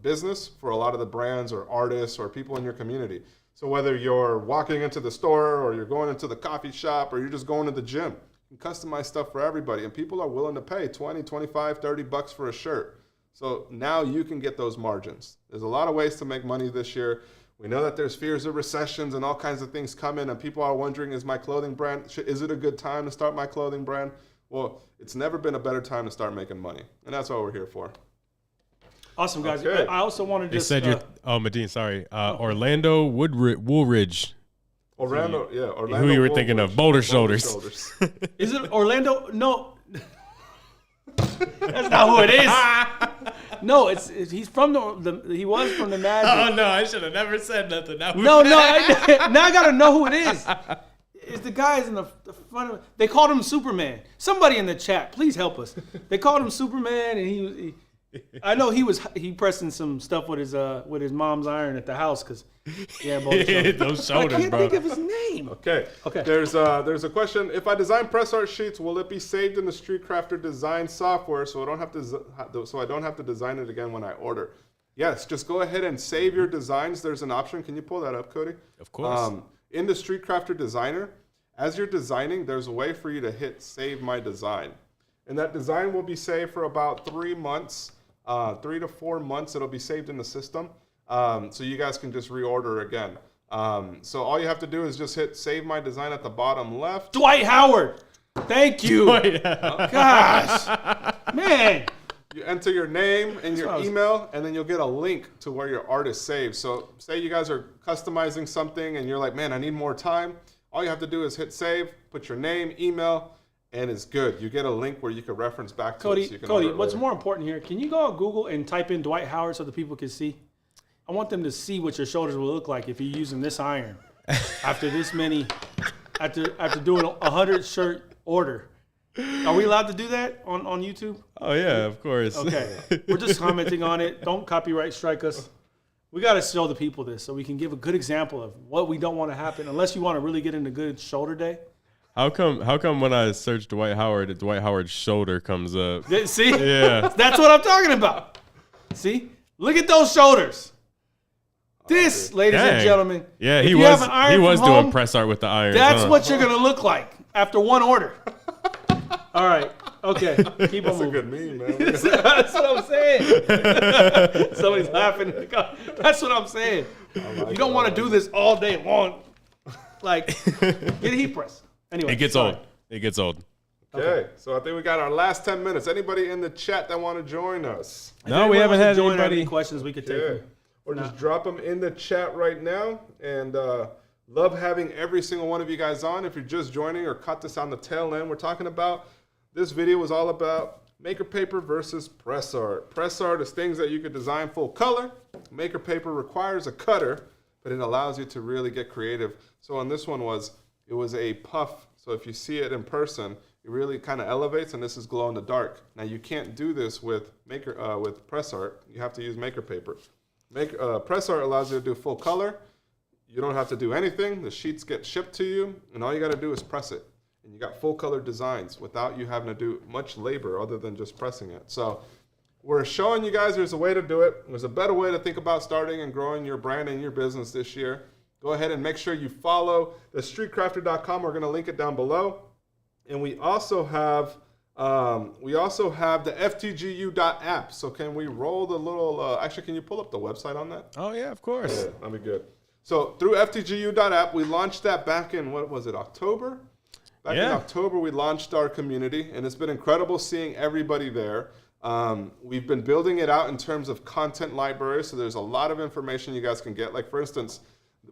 business for a lot of the brands or artists or people in your community. So whether you're walking into the store or you're going into the coffee shop or you're just going to the gym, you can customize stuff for everybody. And people are willing to pay 20, 25, 30 bucks for a shirt. So now you can get those margins. There's a lot of ways to make money this year. We know that there's fears of recessions and all kinds of things coming, and people are wondering, is my clothing brand, is it a good time to start my clothing brand? Well, it's never been a better time to start making money, and that's what we're here for. Awesome, guys. Okay. I also want to just... Medine, sorry. Orlando Woolridge. Orlando. Who you were thinking of? Boulder Shoulders. Is it Orlando? No. That's not who it is. No, he's from he was from the Magic. Oh no, I should have never said nothing. Now I gotta know who it is. It's the guys in the front of. They called him Superman. Somebody in the chat, please help us. They called him Superman, and he I know he pressing some stuff with his mom's iron at the house because those shoulders, I can't bro. think of his name. Okay. There's a question. If I design press art sheets, will it be saved in the Streetcrafter design software so I don't have to design it again when I order? Yes. Just go ahead and save your designs. There's an option. Can you pull that up, Cody? Of course. In the Streetcrafter designer, as you're designing, there's a way for you to hit Save My Design, and that design will be saved for about 3 months. 3 to 4 months, it'll be saved in the system. So you guys can just reorder again. So all you have to do is just hit Save My Design at the bottom left. Dwight Howard. Thank you. Gosh. Man. You enter your name and your email, and then you'll get a link to where your art is saved. So say you guys are customizing something, and you're like, man, I need more time. All you have to do is hit Save, put your name, email, and it's good. You get a link where you can reference back to it. So you can Cody, what's more important here, can you go on Google and type in Dwight Howard so the people can see? I want them to see what your shoulders will look like if you're using this iron after this many, after doing a 100 shirt order. Are we allowed to do that on YouTube? Oh, yeah, of course. Okay. We're just commenting on it. Don't copyright strike us. We got to show the people this so we can give a good example of what we don't want to happen, unless you want to really get into good shoulder day. How come when I search Dwight Howard, Dwight Howard's shoulder comes up? See? Yeah. That's what I'm talking about. See? Look at those shoulders. This, ladies and gentlemen. Yeah, he was doing press art with the iron. That's what you're going to look like after one order. All right. Okay. Keep on moving. That's a good meme, man. That's what I'm saying. Somebody's laughing. That's what I'm saying. You don't want to do this all day long. Like, get a heat press. Anyway, it gets old. It gets old. Okay, so I think we got our last 10 minutes. Anybody in the chat that want to join us? No, we haven't had anybody. Any questions we could take. Or just drop them in the chat right now. And love having every single one of you guys on. If you're just joining or caught this on the tail end, we're talking about, this video was all about Maker paper versus press art. Press art is things that you could design full color. Maker paper requires a cutter, but it allows you to really get creative. So on this one it was a puff. So if you see it in person, it really kind of elevates, and this is glow in the dark. Now you can't do this with press art. You have to use maker paper. Press art allows you to do full color. You don't have to do anything. The sheets get shipped to you, and all you got to do is press it. And you got full color designs without you having to do much labor other than just pressing it. So we're showing you guys there's a way to do it. There's a better way to think about starting and growing your brand and your business this year. Go ahead and make sure you follow the streetcrafter.com. We're going to link it down below. And we also have the ftgu.app. So can we roll the little, actually, can you pull up the website on that? Oh, yeah, of course. Yeah, that'd be good. So through ftgu.app, we launched that back in, what was it, October? Back in October, we launched our community, and it's been incredible seeing everybody there. We've been building it out in terms of content library, so there's a lot of information you guys can get. Like, for instance,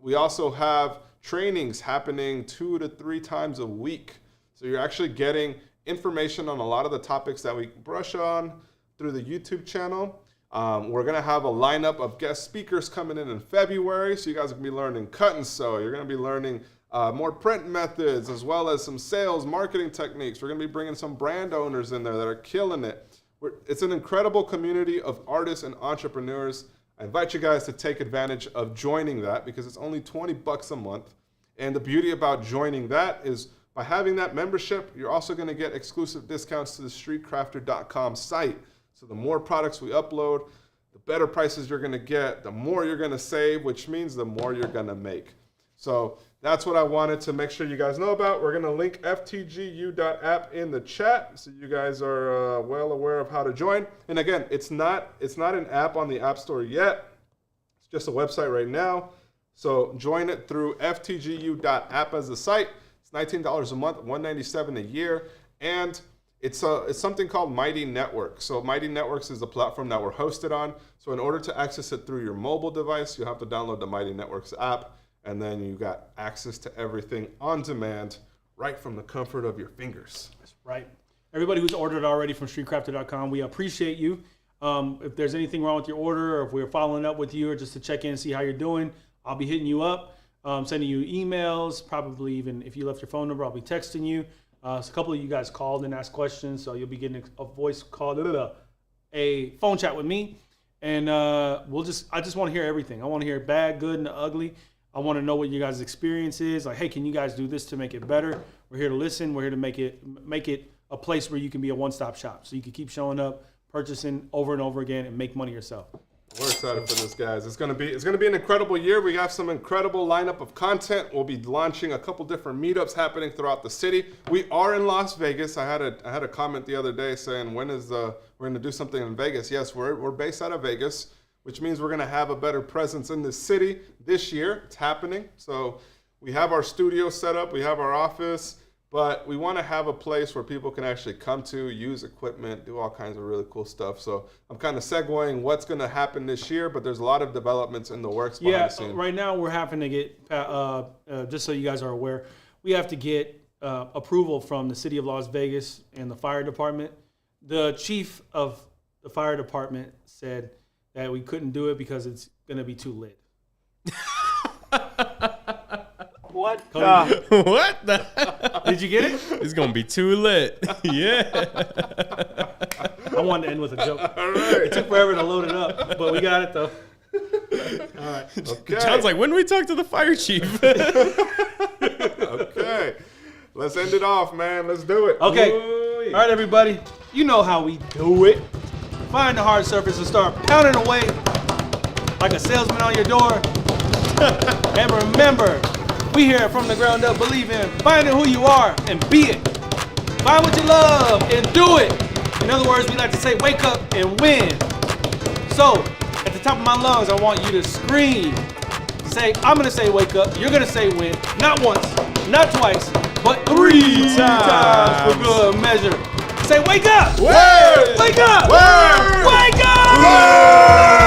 we also have trainings happening 2 to 3 times a week. So you're actually getting information on a lot of the topics that we brush on through the YouTube channel. We're going to have a lineup of guest speakers coming in February, so you guys are going to be learning cut and sew. You're going to be learning more print methods, as well as some sales marketing techniques. We're going to be bringing some brand owners in there that are killing it. It's an incredible community of artists and entrepreneurs. I invite you guys to take advantage of joining that because it's only $20 a month. And the beauty about joining that is by having that membership, you're also going to get exclusive discounts to the streetcrafter.com site. So the more products we upload, the better prices you're going to get, the more you're going to save, which means the more you're going to make. So that's what I wanted to make sure you guys know about. We're going to link ftgu.app in the chat so you guys are well aware of how to join. And again, it's not an app on the App Store yet. It's just a website right now. So join it through ftgu.app as the site. It's $19 a month, $197 a year, and it's something called Mighty Networks. So Mighty Networks is the platform that we're hosted on. So in order to access it through your mobile device, you'll have to download the Mighty Networks app, and then you got access to everything on demand right from the comfort of your fingers. That's right. Everybody who's ordered already from streetcrafter.com, we appreciate you. If there's anything wrong with your order, or if we're following up with you or just to check in and see how you're doing, I'll be hitting you up. Sending you emails, probably even if you left your phone number, I'll be texting you. So a couple of you guys called and asked questions, so you'll be getting a voice call, a phone chat with me, and I just want to hear everything. I want to hear bad, good, and ugly. I want to know what you guys' experience is. Like, hey, can you guys do this to make it better? We're here to listen. We're here to make it a place where you can be a one-stop shop, so you can keep showing up, purchasing over and over again, and make money yourself. We're excited for this, guys. It's gonna be an incredible year. We have some incredible lineup of content. We'll be launching a couple different meetups happening throughout the city. We are in Las Vegas. I had a comment the other day saying, when is we're gonna do something in Vegas? Yes, we're based out of Vegas, which means we're gonna have a better presence in the city this year. It's happening. So we have our studio set up. We have our office. But we want to have a place where people can actually come to, use equipment, do all kinds of really cool stuff. So I'm kind of segueing what's going to happen this year, but there's a lot of developments in the works behind the scenes. Right now we're having to get, just so you guys are aware, we have to get approval from the city of Las Vegas and the fire department. The chief of the fire department said that we couldn't do it because it's going to be too lit. What? What? Did you get it? It's going to be too lit. Yeah. I wanted to end with a joke. All right. It took forever to load it up, but we got it though. All right. Okay. John's like, when do we talk to the fire chief? Okay. Let's end it off, man. Let's do it. Okay. Ooh. All right, everybody. You know how we do it. Find the hard surface and start pounding away like a salesman on your door. And remember, we here from the ground up, believe in finding who you are and be it. Find what you love and do it. In other words, we like to say wake up and win. So, at the top of my lungs, I want you to scream. Say, I'm going to say wake up. You're going to say win. Not once, not twice, but 3 times for good measure. Say wake up. Word. Wake up. Word. Wake up. Word.